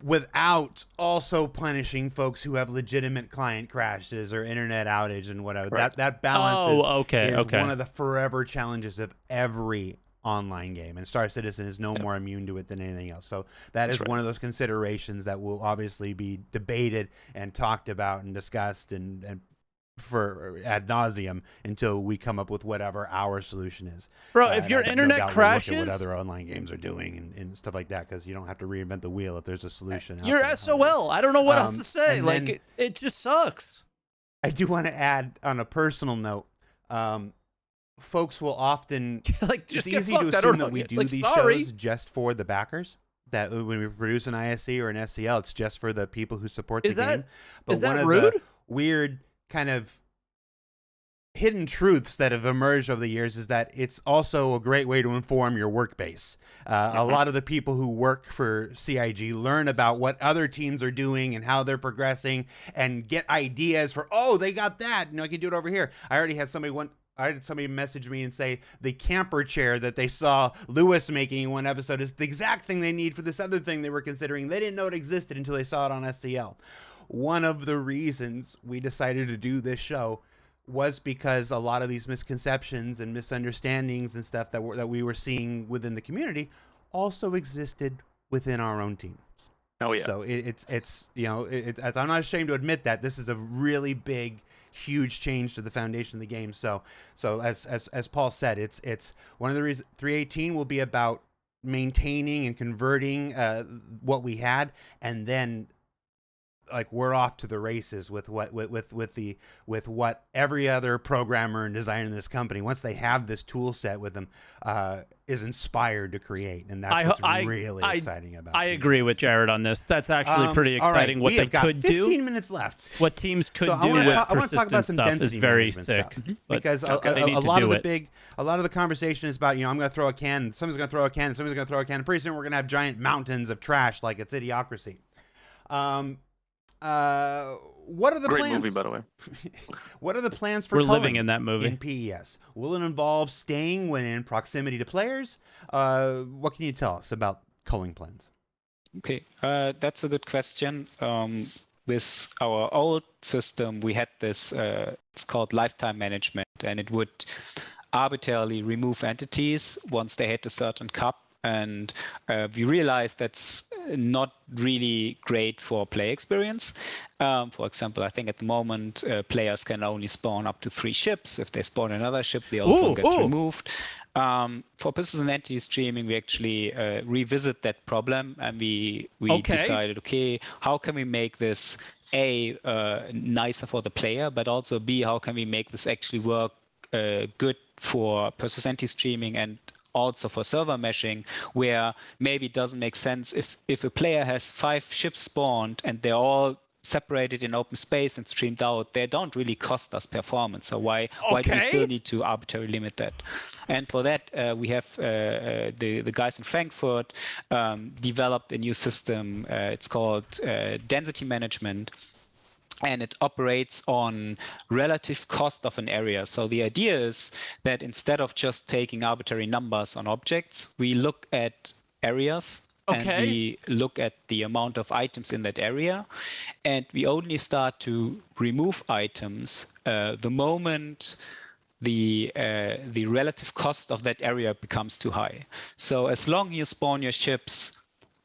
without also punishing folks who have legitimate client crashes or internet outage and whatever. Right. That balance is one of the forever challenges of every online game, and Star Citizen is no more immune to it than anything else. So that is one of those considerations that will obviously be debated and talked about and discussed and for ad nauseum until we come up with whatever our solution is. Bro, if your internet crashes, look at what other online games are doing and stuff like that, because you don't have to reinvent the wheel if there's a solution. You're SOL. I don't know what else to say. Like, it just sucks. I do want to add on a personal note. Folks will often just it's easy to assume that we do these shows just for the backers. That when we produce an ISC or an SCL, it's just for the people who support the game. But is that one rude? of the weird kind of hidden truths that have emerged over the years is that it's also a great way to inform your work base. A lot of the people who work for CIG learn about what other teams are doing and how they're progressing and get ideas for, they got that, I can do it over here. I had somebody message me and say the camper chair that they saw Lewis making in one episode is the exact thing they need for this other thing they were considering. They didn't know it existed until they saw it on SCL. One of the reasons we decided to do this show was because a lot of these misconceptions and misunderstandings and stuff that we were seeing within the community also existed within our own teams. Oh yeah. So I'm not ashamed to admit that this is a really big, huge change to the foundation of the game. So as Paul said, it's one of the reasons 318 will be about maintaining and converting what we had, and then we're off to the races with what every other programmer and designer in this company, once they have this tool set with them, is inspired to create, and that's what's really exciting about it. I agree with Jared on this. That's actually pretty exciting. What they could do. 15 minutes left. What teams could do with persistent stuff is very sick. Because a lot of the conversation is about, I'm going to throw a can, someone's going to throw a can, someone's going to throw a can, and pretty soon we're going to have giant mountains of trash like it's Idiocracy. What are the Great plans? movie, by the way. What are the plans for We're culling living in that movie in PES? Will it involve staying when in proximity to players? What can you tell us about culling plans? Okay, that's a good question. with our old system, we had this, it's called lifetime management, and it would arbitrarily remove entities once they hit a certain cap. And we realized that's not really great for play experience. For example, I think at the moment, players can only spawn up to 3 ships. If they spawn another ship, the old one gets removed. For persistent entity streaming, we actually revisit that problem, and we decided, okay, how can we make this nicer for the player, but also B, how can we make this actually work good for persistent streaming and also for server meshing, where maybe it doesn't make sense if a player has 5 ships spawned and they're all separated in open space and streamed out, they don't really cost us performance. So why do we still need to arbitrarily limit that? And for that, we have the guys in Frankfurt developed a new system. It's called density management. And it operates on relative cost of an area. So the idea is that instead of just taking arbitrary numbers on objects, we look at areas and we look at the amount of items in that area. And we only start to remove items the moment the relative cost of that area becomes too high. So as long as you spawn your ships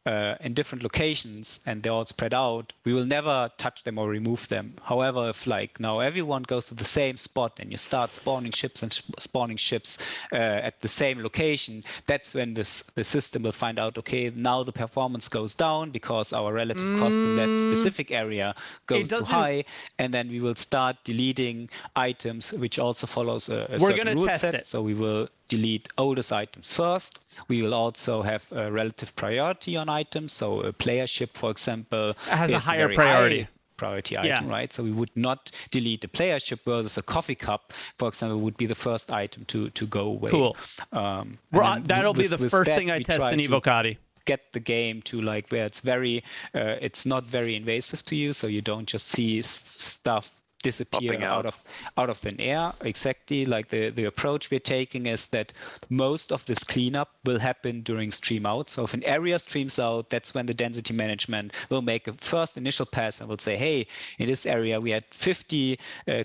in different locations and they're all spread out, we will never touch them or remove them. However, if like now everyone goes to the same spot and you start spawning ships and spawning ships at the same location, that's when the system will find out, okay, now the performance goes down because our relative cost in that specific area goes too high, and then we will start deleting items, which also follows a certain rule set. So we will delete oldest items first. We will also have a relative priority on items. So a player ship, for example, has a higher priority item, right? So we would not delete a player ship versus a coffee cup, for example, would be the first item to go away. Cool. That'll be the first thing I test in Evocati. Get the game to like where it's very, it's not very invasive to you, so you don't just see stuff disappear out of thin air. Exactly, like the approach we're taking is that most of this cleanup will happen during stream out. So if an area streams out, that's when the density management will make a first initial pass and will say, hey, in this area we had 50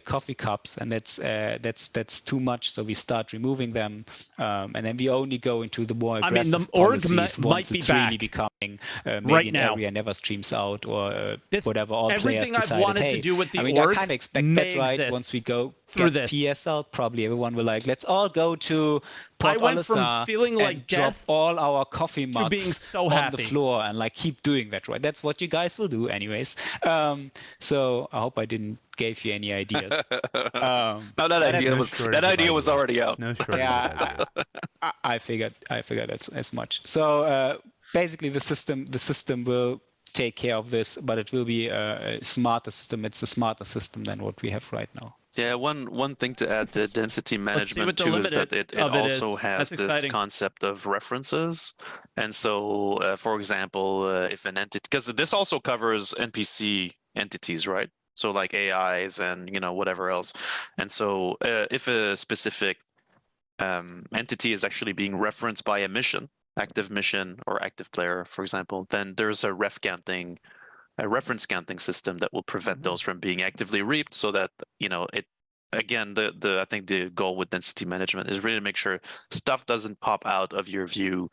coffee cups, and that's too much, so we start removing them, and then we only go into the more aggressive the org might be it's back. really becoming maybe right an now. area never streams out, or whatever. All everything players I've wanted hey, to do with the I org I kind of expect that, right? Once we go through get this PS out, probably everyone will like, let's all go to Port I went from feeling like death drop all our coffee mugs to being so on happy the floor and like keep doing that, right? That's what you guys will do anyways. So I hope I didn't give you any ideas. No, that idea was already out. No shortage. Yeah, I figured as much. So basically the system will take care of this, but it will be a smarter system. It's a smarter system than what we have right now. Yeah, one thing to add to density management too is that it also has this concept of references. And so, for example, if an entity, because this also covers NPC entities, right? So like AIs and whatever else. And so if a specific entity is actually being referenced by a mission, active mission or active player, for example, then there's a reference counting system that will prevent those from being actively reaped, so that it again I think the goal with density management is really to make sure stuff doesn't pop out of your view,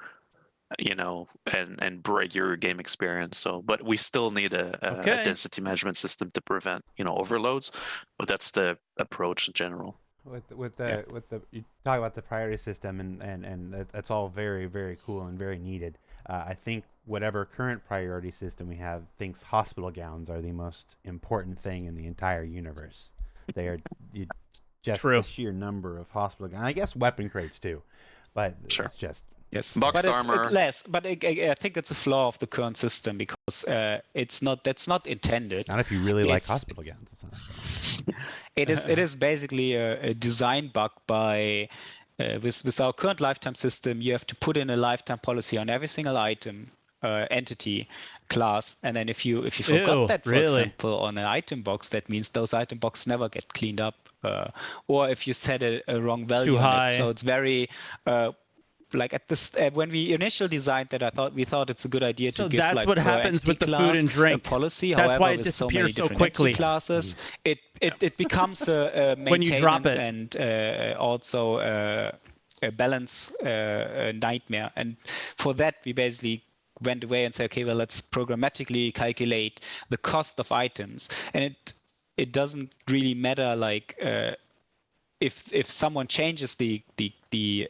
and break your game experience. So, but we still need a density management system to prevent overloads. But that's the approach in general. With the you talk about the priority system and that's all very, very cool and very needed. I think whatever current priority system we have thinks hospital gowns are the most important thing in the entire universe. They are just the sheer number of hospital gowns. I guess weapon crates too, but sure. It's just yes, boxed armor. It's less, but I think it's a flaw of the current system because that's not intended. Not if you really like hospital gowns. It's not. It is basically a design bug by with our current lifetime system. You have to put in a lifetime policy on every single item, entity, class, and then if you forgot that, for example, on an item box, that means those item boxes never get cleaned up, or if you set a wrong value too on high. it. So it's very like at this when we initially designed that, we thought it's a good idea so to give that's like what per happens with the entity food and class drink a policy. that's However, why it with so many disappears so different quickly entity classes, it becomes a when you drop maintenance it. and also a balance nightmare. And for that, we basically went away and said, okay, well, let's programmatically calculate the cost of items, and it doesn't really matter like if someone changes the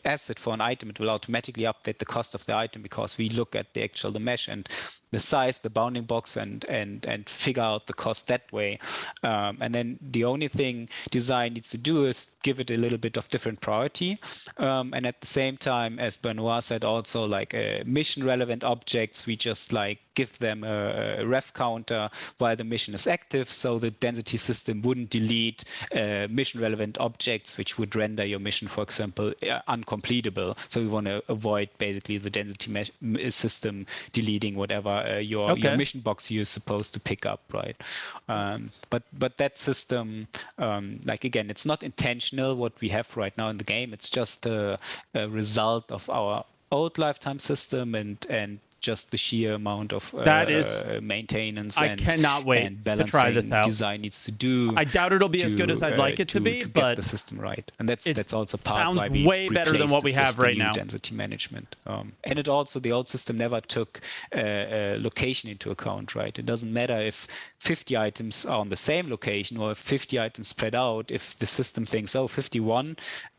asset for an item, it will automatically update the cost of the item, because we look at the mesh and the size, the bounding box, and figure out the cost that way. And then the only thing design needs to do is give it a little bit of different priority. And at the same time, as Benoit said, also like mission relevant objects, we just like give them a ref counter while the mission is active, so the density system wouldn't delete mission relevant objects which would render your mission, for example, uncompletable. So we want to avoid basically the density system deleting whatever your mission box you're supposed to pick up, right? But that system, like again, it's not intentional what we have right now in the game. It's just a result of our old lifetime system and just the sheer amount of that is maintenance I cannot wait and balancing to try this out. design needs to do. I doubt it'll be as good as I'd like it to be, but get the system right, and that's also part sounds why we way better than what we have right now. Density management, and it also, the old system never took location into account, right? It doesn't matter if 50 items are on the same location or if 50 items spread out. If the system thinks, oh, 51,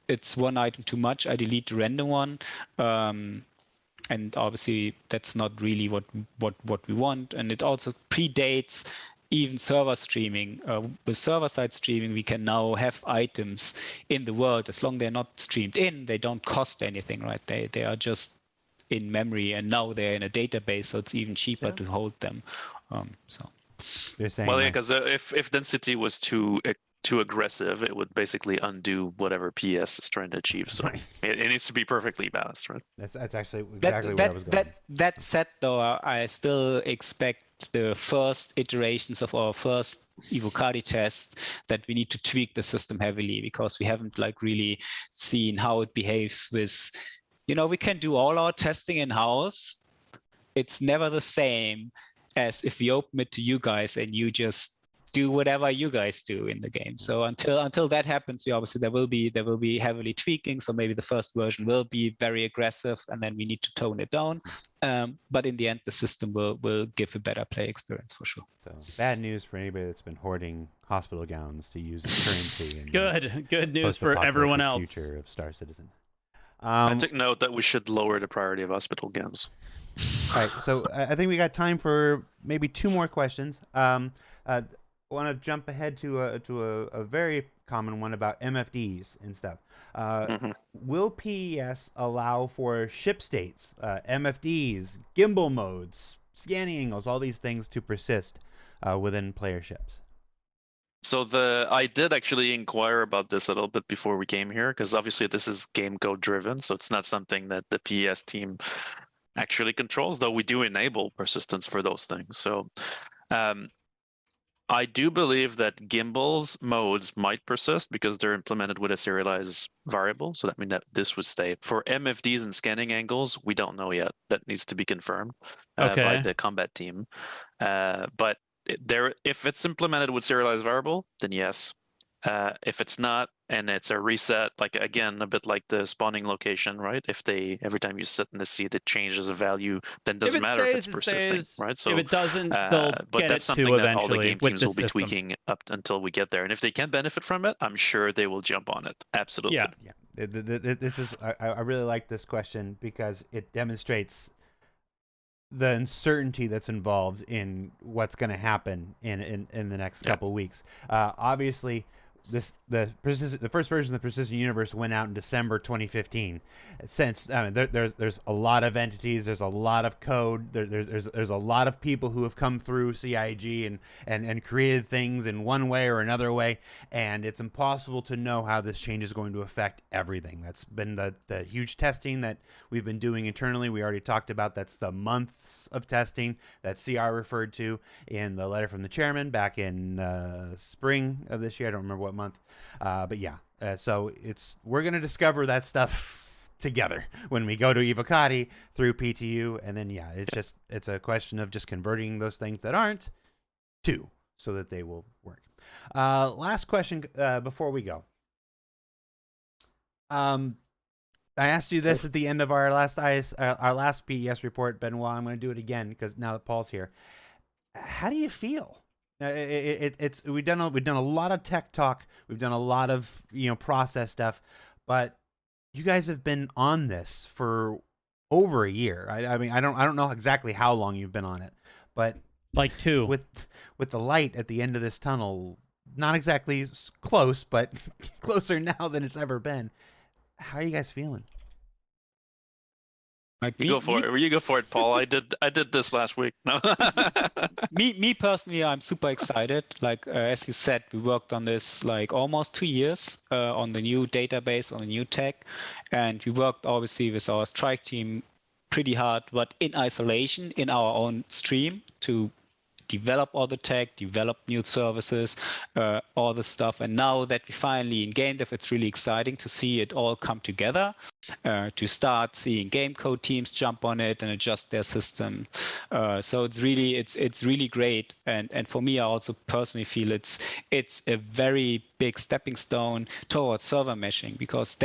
it's one item too much, I delete the random one. And obviously that's not really what we want, and it also predates even server streaming. With server-side streaming, we can now have items in the world as long as they're not streamed in. They don't cost anything, right? They are just in memory, and now they're in a database, so it's even cheaper to hold them. So you're saying, well, yeah, because if density was too aggressive, it would basically undo whatever PS is trying to achieve. So it needs to be perfectly balanced, right? That's actually exactly where I was going. That said, though, I still expect the first iterations of our first Evocati test that we need to tweak the system heavily, because we haven't like really seen how it behaves with, we can do all our testing in-house. It's never the same as if we open it to you guys and you just do whatever you guys do in the game. So until that happens, there will be heavily tweaking. So maybe the first version will be very aggressive, and then we need to tone it down. But in the end, the system will give a better play experience for sure. So bad news for anybody that's been hoarding hospital gowns to use as currency. And good news for everyone else. Future of Star Citizen. I took note that we should lower the priority of hospital gowns. All right, so I think we got time for maybe 2 more questions. I want to jump ahead to a very common one about MFDs and stuff. Will PES allow for ship states, MFDs, gimbal modes, scanning angles, all these things to persist within player ships? So I did actually inquire about this a little bit before we came here, because obviously this is game code driven, so it's not something that the PES team actually controls, though we do enable persistence for those things. So I do believe that gimbals modes might persist because they're implemented with a serialized variable. So that means that this would stay. For MFDs and scanning angles, we don't know yet. That needs to be confirmed by the combat team. But if it's implemented with serialized variable, then yes. If it's not, and it's a reset, like again, a bit like the spawning location, right? If every time you sit in the seat, it changes a value, then it doesn't matter if it's persisting, right? So if it doesn't, they'll get it to that all the eventually game teams with will the be system. tweaking up until we get there. And if they can benefit from it, I'm sure they will jump on it. Absolutely. Yeah. This is I really like this question because it demonstrates the uncertainty that's involved in what's going to happen in the next couple weeks. Obviously, the first version of the Persistent Universe went out in December 2015. Since there's a lot of entities, there's a lot of code, there's a lot of people who have come through CIG and created things in one way or another way, and it's impossible to know how this change is going to affect everything. That's been the huge testing that we've been doing internally. We already talked about that's the months of testing that CR referred to in the letter from the chairman back in spring of this year. I don't remember what month, but yeah. So we're gonna discover that stuff together when we go to Evocati through PTU, and then it's a question of just converting those things that aren't to so that they will work. Last question before we go. I asked you this at the end of our last PES report, Benoit. I'm going to do it again because now that Paul's here. How do you feel? We've done a lot of tech talk. We've done a lot of process stuff, but you guys have been on this for over a year. I mean, I don't know exactly how long you've been on it, but like 2 with the light at the end of this tunnel, not exactly close, but closer now than it's ever been. How are you guys feeling? You go for it, Paul. I did this last week. No. me personally, I'm super excited. Like as you said, we worked on this like almost 2 years on the new database, on the new tech, and we worked obviously with our strike team pretty hard, but in isolation in our own stream to develop all the tech, develop new services, all the stuff. And now that we finally in game dev, it's really exciting to see it all come together, to start seeing game code teams jump on it and adjust their system. So it's really great. And for me, I also personally feel it's a very big stepping stone towards server meshing, because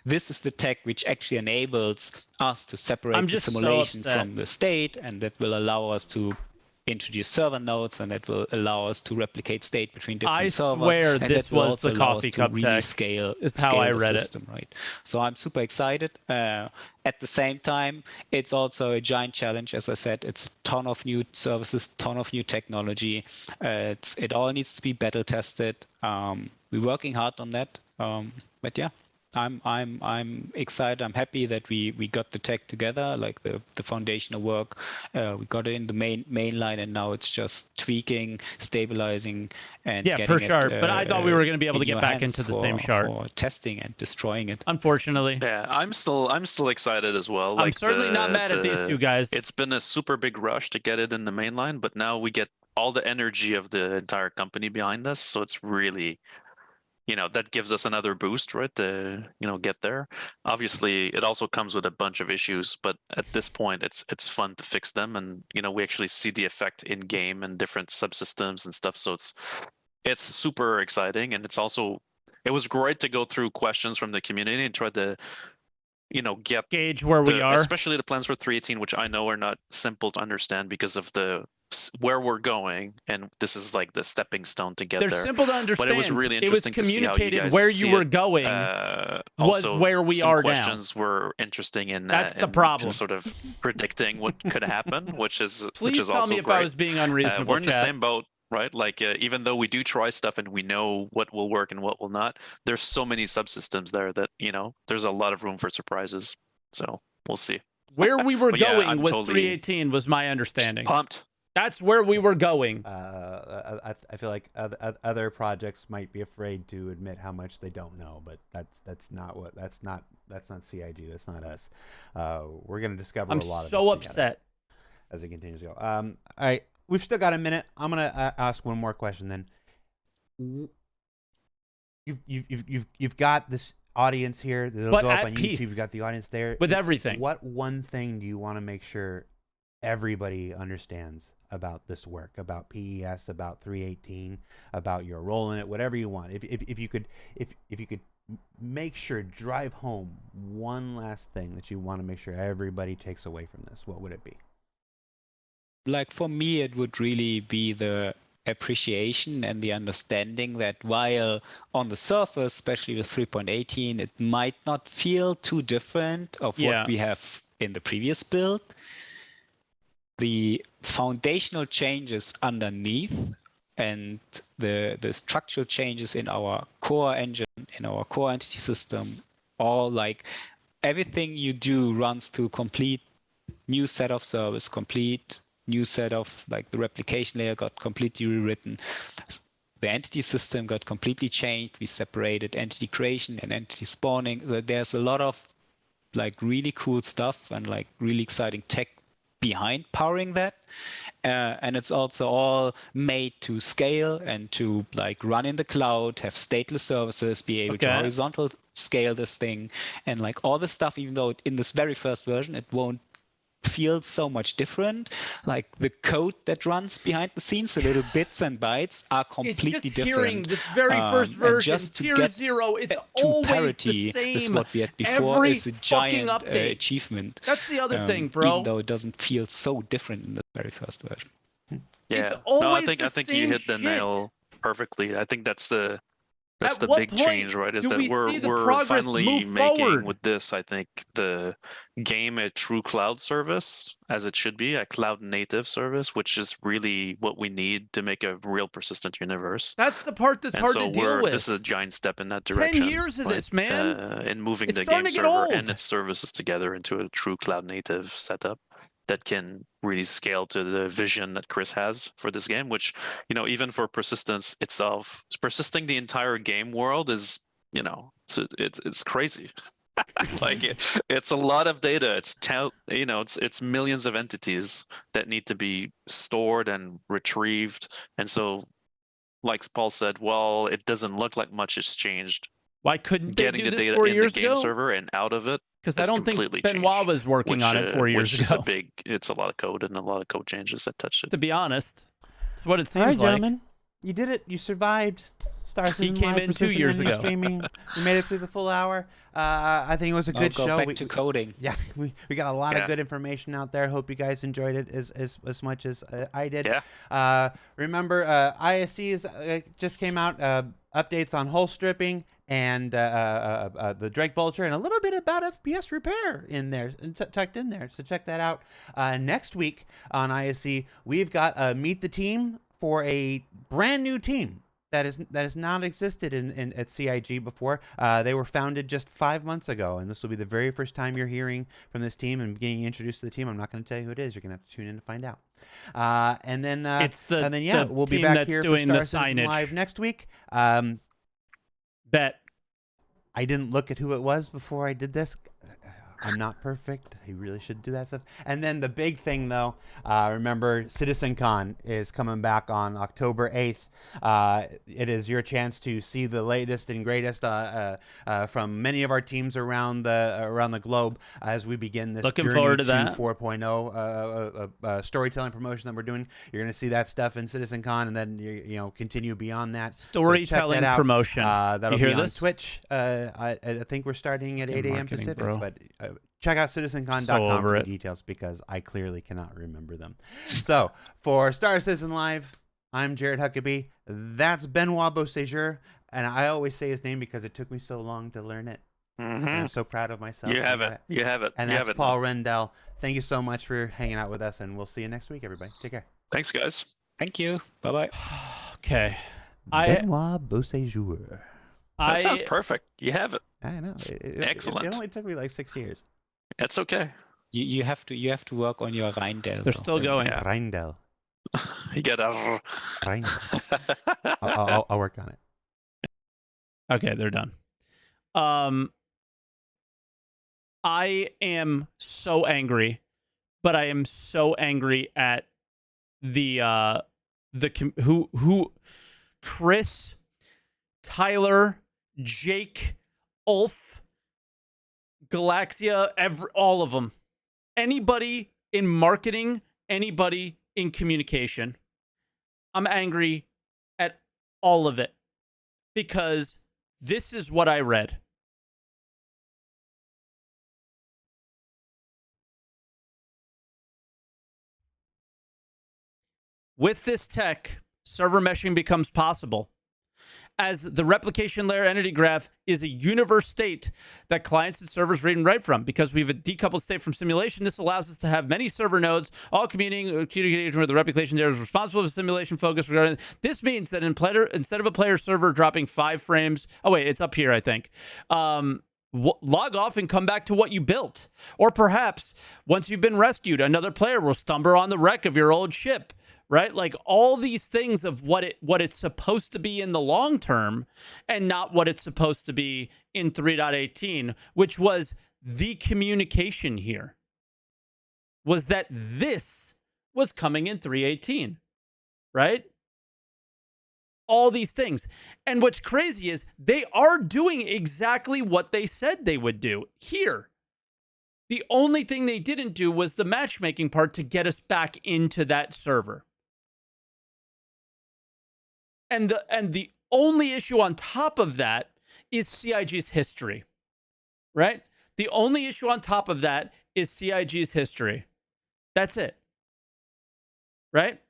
this is the tech which actually enables us to separate the simulation from the state, and that will allow us to introduce server nodes, and that will allow us to replicate state between different servers. I swear this was the coffee cup tech. Scale how I read system, right? So I'm super excited. At the same time, it's also a giant challenge. As I said, it's a ton of new services, ton of new technology. It all needs to be battle tested. We're working hard on that. But yeah. I'm excited. I'm happy that we got the tech together, like the foundational work. We got it in the main line, and now it's just tweaking, stabilizing, and getting for sure. It, but I thought we were going to be able to get back into the same shard for testing and destroying it. Unfortunately, yeah, I'm still excited as well. I'm certainly not mad at these two guys. It's been a super big rush to get it in the main line, but now we get all the energy of the entire company behind us, so it's really. That gives us another boost, right? To get there. Obviously, it also comes with a bunch of issues, but at this point, it's fun to fix them, and we actually see the effect in game and different subsystems and stuff. So it's super exciting, and it was great to go through questions from the community and try to gauge where we are, especially the plans for 3.18, which I know are not simple to understand because of where we're going, and this is like the stepping stone to get there. They're simple to understand. But it was really interesting to see how you guys where you were going was where we are now. Questions were interesting in that. That's the problem. In sort of predicting what could happen, which is Please tell me if I was being unreasonable. We're in the same boat. Right, like even though we do try stuff and we know what will work and what will not, there's so many subsystems there that there's a lot of room for surprises. So we'll see. Where we were going was totally 3.18, was my understanding. Pumped. That's where we were going. I feel like other projects might be afraid to admit how much they don't know, but that's not CIG. That's not us. We're gonna discover a lot of this so upset as it continues to go. All right. We've still got a minute. I'm gonna ask one more question. Then you've got this audience here. That'll go up on YouTube. You've got the audience there with everything. What one thing do you want to make sure everybody understands about this work, about PES, about 3.18, about your role in it, whatever you want? If you could make sure, drive home one last thing that you want to make sure everybody takes away from this, what would it be? Like for me, it would really be the appreciation and the understanding that while on the surface, especially with 3.18, it might not feel too different of what we have in the previous build, the foundational changes underneath and the structural changes in our core engine, in our core entity system, all like everything you do runs to complete new set of service, complete new set of, like, the replication layer got completely rewritten. The entity system got completely changed. We separated entity creation and entity spawning. There's a lot of like really cool stuff and like really exciting tech behind powering that. and it's also all made to scale and to like run in the cloud, have stateless services, be able to horizontal scale this thing, and like all this stuff. Even though in this very first version it won't feel so much different, like the code that runs behind the scenes, the little bits and bytes are completely different. It's just hearing this very first version, Tier 0, it's always parity, the same. with what we had before is a giant achievement. That's the other thing, bro. Even though it doesn't feel so different in the very first version. Yeah, it's always I think you hit the nail perfectly. I think that's the big change, right? Is that we're finally making with this, I think, the game a true cloud service, as it should be, a cloud native service, which is really what we need to make a real persistent universe. That's the part that's hard to deal with. This is a giant step in that direction. 10 years of this, man. In moving the game server and its services together into a true cloud native setup that can really scale to the vision that Chris has for this game, which, even for persistence itself, persisting the entire game world is, it's crazy. Like it's a lot of data. It's millions of entities that need to be stored and retrieved. And so, like Paul said, well, it doesn't look like much has changed. Why couldn't they do this getting the 4 data years in the game ago? server and out of it? Because I don't think Benoit was working on it 4 years ago. It's a lot of code and a lot of code changes that touched it. To be honest, it's what it seems All right, like. Gentlemen, you did it. You survived. He came in 2 years ago. Streaming. We made it through the full hour. I think it was a good show. Back to coding. Yeah, we got a lot of good information out there. Hope you guys enjoyed it as much as I did. Yeah. Remember, ISCs just came out. Updates on hole stripping and the Drake Vulture, and a little bit about FPS repair in there, tucked in there. So check that out. Next week on ISC, we've got Meet the Team for a brand new team that has not existed at CIG before. They were founded just 5 months ago, and this will be the very first time you're hearing from this team and getting introduced to the team. I'm not going to tell you who it is. You're going to have to tune in to find out. And then we'll be back here for Star Citizen Live next week. Bet. I didn't look at who it was before I did this. I'm not perfect. I really should do that stuff. And then the big thing, though, remember, CitizenCon is coming back on October 8th. It is your chance to see the latest and greatest from many of our teams around the globe as we begin this Looking journey forward to to that 4.0 storytelling promotion that we're doing. You're going to see that stuff in CitizenCon, and then continue beyond that. Storytelling promotion. That'll be on Twitch. I think we're starting at 8 a.m. Pacific, but check out citizencon.com for the details, because I clearly cannot remember them. So for Star Citizen Live, I'm Jared Huckabee. That's Benoit Beausejour, and I always say his name because it took me so long to learn it. Mm-hmm. I'm so proud of myself. You have it. And that's Paul Rendell. Thank you so much for hanging out with us, and we'll see you next week, everybody. Take care. Thanks, guys. Thank you. Bye-bye. Okay. Benoit Beausejour. That sounds perfect. You have it. I know. Excellent. It only took me like 6 years. That's okay. You have to work on your Reindel. They're still going. Yeah. Reindel. You get a Reindel. I'll work on it. Okay, they're done. I am so angry, but I am so angry at who Chris, Tyler, Jake, Ulf, Galaxia, all of them. Anybody in marketing, anybody in communication. I'm angry at all of it, because this is what I read. With this tech, server meshing becomes possible, as the replication layer entity graph is a universe state that clients and servers read and write from. Because we have a decoupled state from simulation, this allows us to have many server nodes, all communicating with the replication layer is responsible for simulation focus. This means that instead of a player server dropping 5 frames, it's up here, I think. Log off and come back to what you built. Or perhaps, once you've been rescued, another player will stumble on the wreck of your old ship. Right? Like all these things of what it's supposed to be in the long term, and not what it's supposed to be in 3.18, which was the communication here. Was that this was coming in 318, right? All these things. And what's crazy is they are doing exactly what they said they would do here. The only thing they didn't do was the matchmaking part to get us back into that server. And the only issue on top of that is CIG's history, right? The only issue on top of that is CIG's history. That's it, right?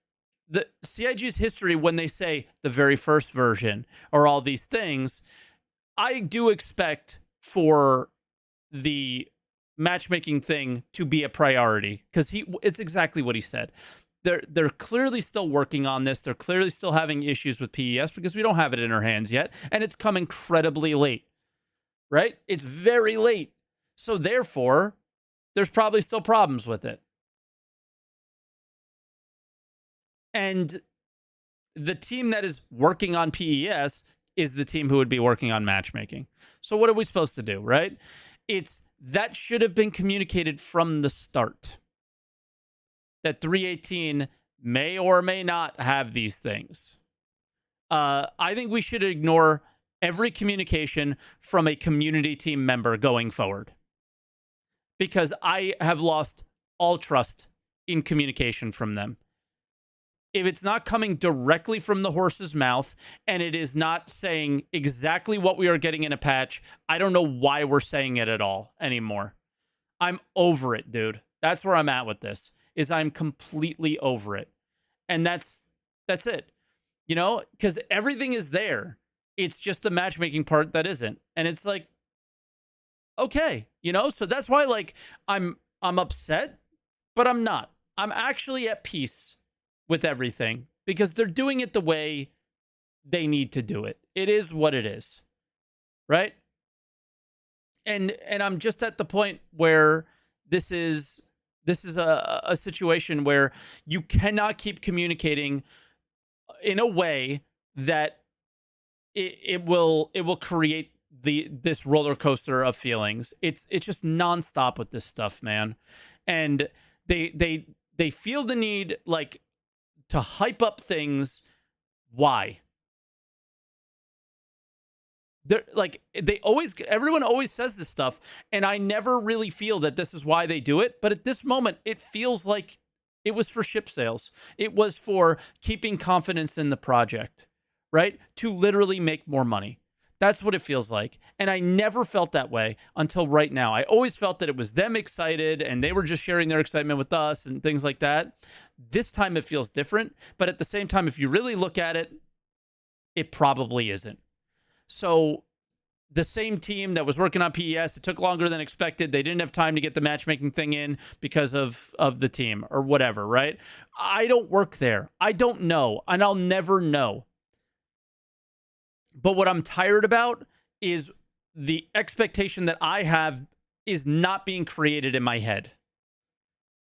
The CIG's history, when they say the very first version or all these things, I do expect for the matchmaking thing to be a priority, because it's exactly what he said. They're clearly still working on this. They're clearly still having issues with PES because we don't have it in our hands yet, and it's come incredibly late, right? It's very late. So therefore, there's probably still problems with it. And the team that is working on PES is the team who would be working on matchmaking. So what are we supposed to do, right? That should have been communicated from the start. That 318 may or may not have these things. I think we should ignore every communication from a community team member going forward, because I have lost all trust in communication from them. If it's not coming directly from the horse's mouth and it is not saying exactly what we are getting in a patch, I don't know why we're saying it at all anymore. I'm over it, dude. That's where I'm at with this, is I'm completely over it. And that's it. You know, because everything is there. It's just the matchmaking part that isn't. And it's like, okay, you know, so that's why, like, I'm upset, but I'm not. I'm actually at peace with everything, because they're doing it the way they need to do it. It is what it is, right? And I'm just at the point where this is a situation where you cannot keep communicating in a way that it will create this roller coaster of feelings. It's just nonstop with this stuff, man. And they feel the need, like, to hype up things. Why? Everyone always says this stuff, and I never really feel that this is why they do it. But at this moment, it feels like it was for ship sales. It was for keeping confidence in the project, right? To literally make more money. That's what it feels like. And I never felt that way until right now. I always felt that it was them excited and they were just sharing their excitement with us and things like that. This time it feels different. But at the same time, if you really look at it, it probably isn't. So the same team that was working on PES, it took longer than expected. They didn't have time to get the matchmaking thing in because of the team or whatever, right? I don't work there. I don't know. And I'll never know. But what I'm tired about is the expectation that I have is not being created in my head.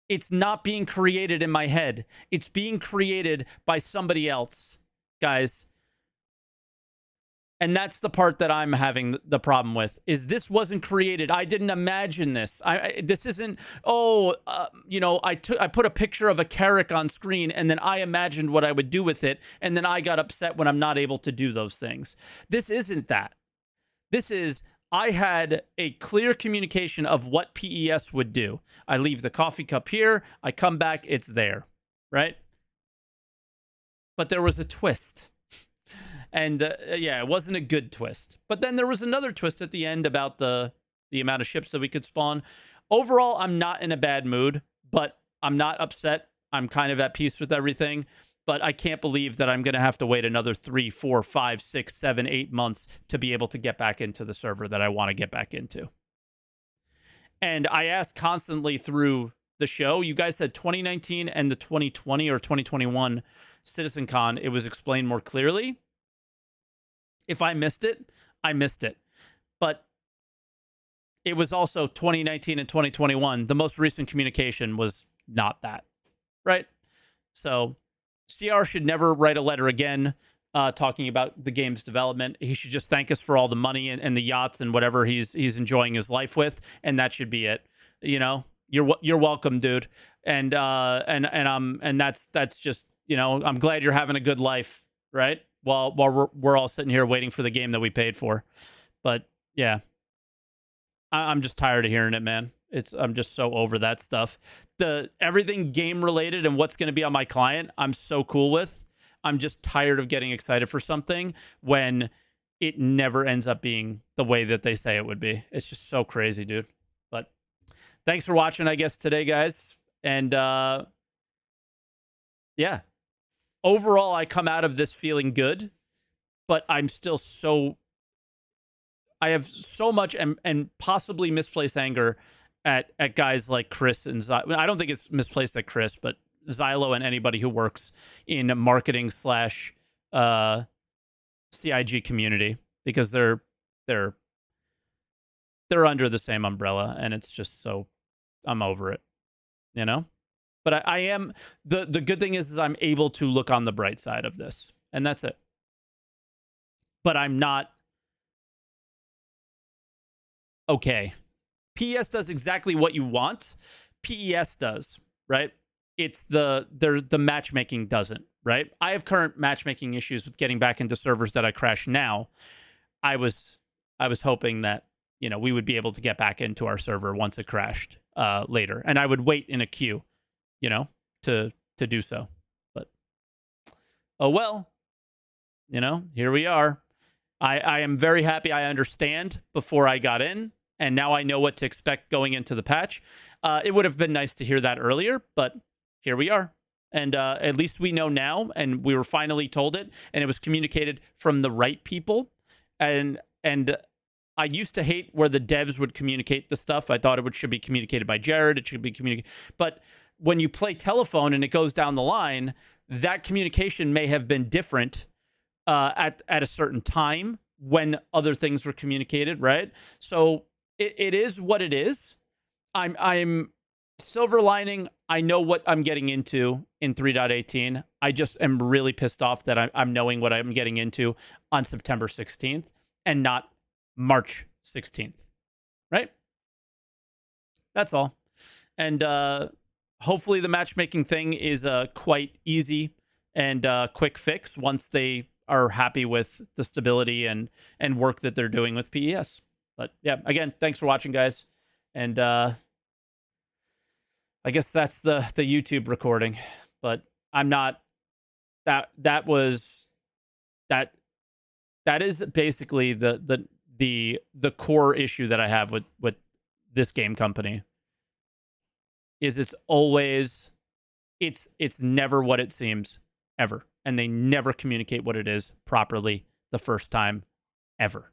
It's not being created in my head. It's being created by somebody else, guys. And that's the part that I'm having the problem with, is this wasn't created. I didn't imagine this. This isn't, I put a picture of a Carrack on screen and then I imagined what I would do with it. And then I got upset when I'm not able to do those things. This isn't that. This is, I had a clear communication of what PES would do. I leave the coffee cup here. I come back. It's there, right? But there was a twist. And it wasn't a good twist. But then there was another twist at the end about the amount of ships that we could spawn. Overall, I'm not in a bad mood, but I'm not upset. I'm kind of at peace with everything. But I can't believe that I'm going to have to wait another 3, 4, 5, 6, 7, 8 months to be able to get back into the server that I want to get back into. And I asked constantly through the show, you guys said 2019 and the 2020 or 2021 CitizenCon, it was explained more clearly. If I missed it, I missed it. But it was also 2019 and 2021. The most recent communication was not that, right? So CR should never write a letter again talking about the game's development. He should just thank us for all the money and the yachts and whatever he's enjoying his life with, and that should be it. You know, You're welcome, dude. And that's just, you know, I'm glad you're having a good life, right? While we're all sitting here waiting for the game that we paid for. But yeah, I'm just tired of hearing it, man. I'm just so over that stuff. Everything game related and what's going to be on my client, I'm so cool with. I'm just tired of getting excited for something when it never ends up being the way that they say it would be. It's just so crazy, dude. But thanks for watching, I guess, today, guys. And yeah, overall, I come out of this feeling good, but I'm still I have so much and possibly misplaced anger at guys like Chris and Xylo. I don't think it's misplaced at Chris, but Xylo and anybody who works in marketing / CIG community, because they're under the same umbrella, and it's just so I'm over it, you know. But I am the good thing is I'm able to look on the bright side of this, and that's it. But I'm not okay. PES does exactly what you want. PES does, right? It's the matchmaking doesn't, right? I have current matchmaking issues with getting back into servers that I crash now. I was hoping that, you know, we would be able to get back into our server once it crashed later, and I would wait in a queue, you know, to do so. But oh well, you know, here we are. I am very happy I understand before I got in, and now I know what to expect going into the patch. It would have been nice to hear that earlier, but here we are. And at least we know now, and we were finally told it, and it was communicated from the right people. And I used to hate where the devs would communicate the stuff. I thought should be communicated by Jared. It should be communicated. But when you play telephone and it goes down the line, that communication may have been different at a certain time when other things were communicated, right? So it is what it is. I'm silver lining. I know what I'm getting into in 3.18. I just am really pissed off that I'm knowing what I'm getting into on September 16th and not March 16th, right? That's all. And hopefully the matchmaking thing is a quite easy and quick fix once they are happy with the stability and work that they're doing with PES. But yeah, again, thanks for watching, guys. And I guess that's the YouTube recording, but I'm not. That is basically the core issue that I have with this game company. Is it's never what it seems, ever, and they never communicate what it is properly the first time, ever.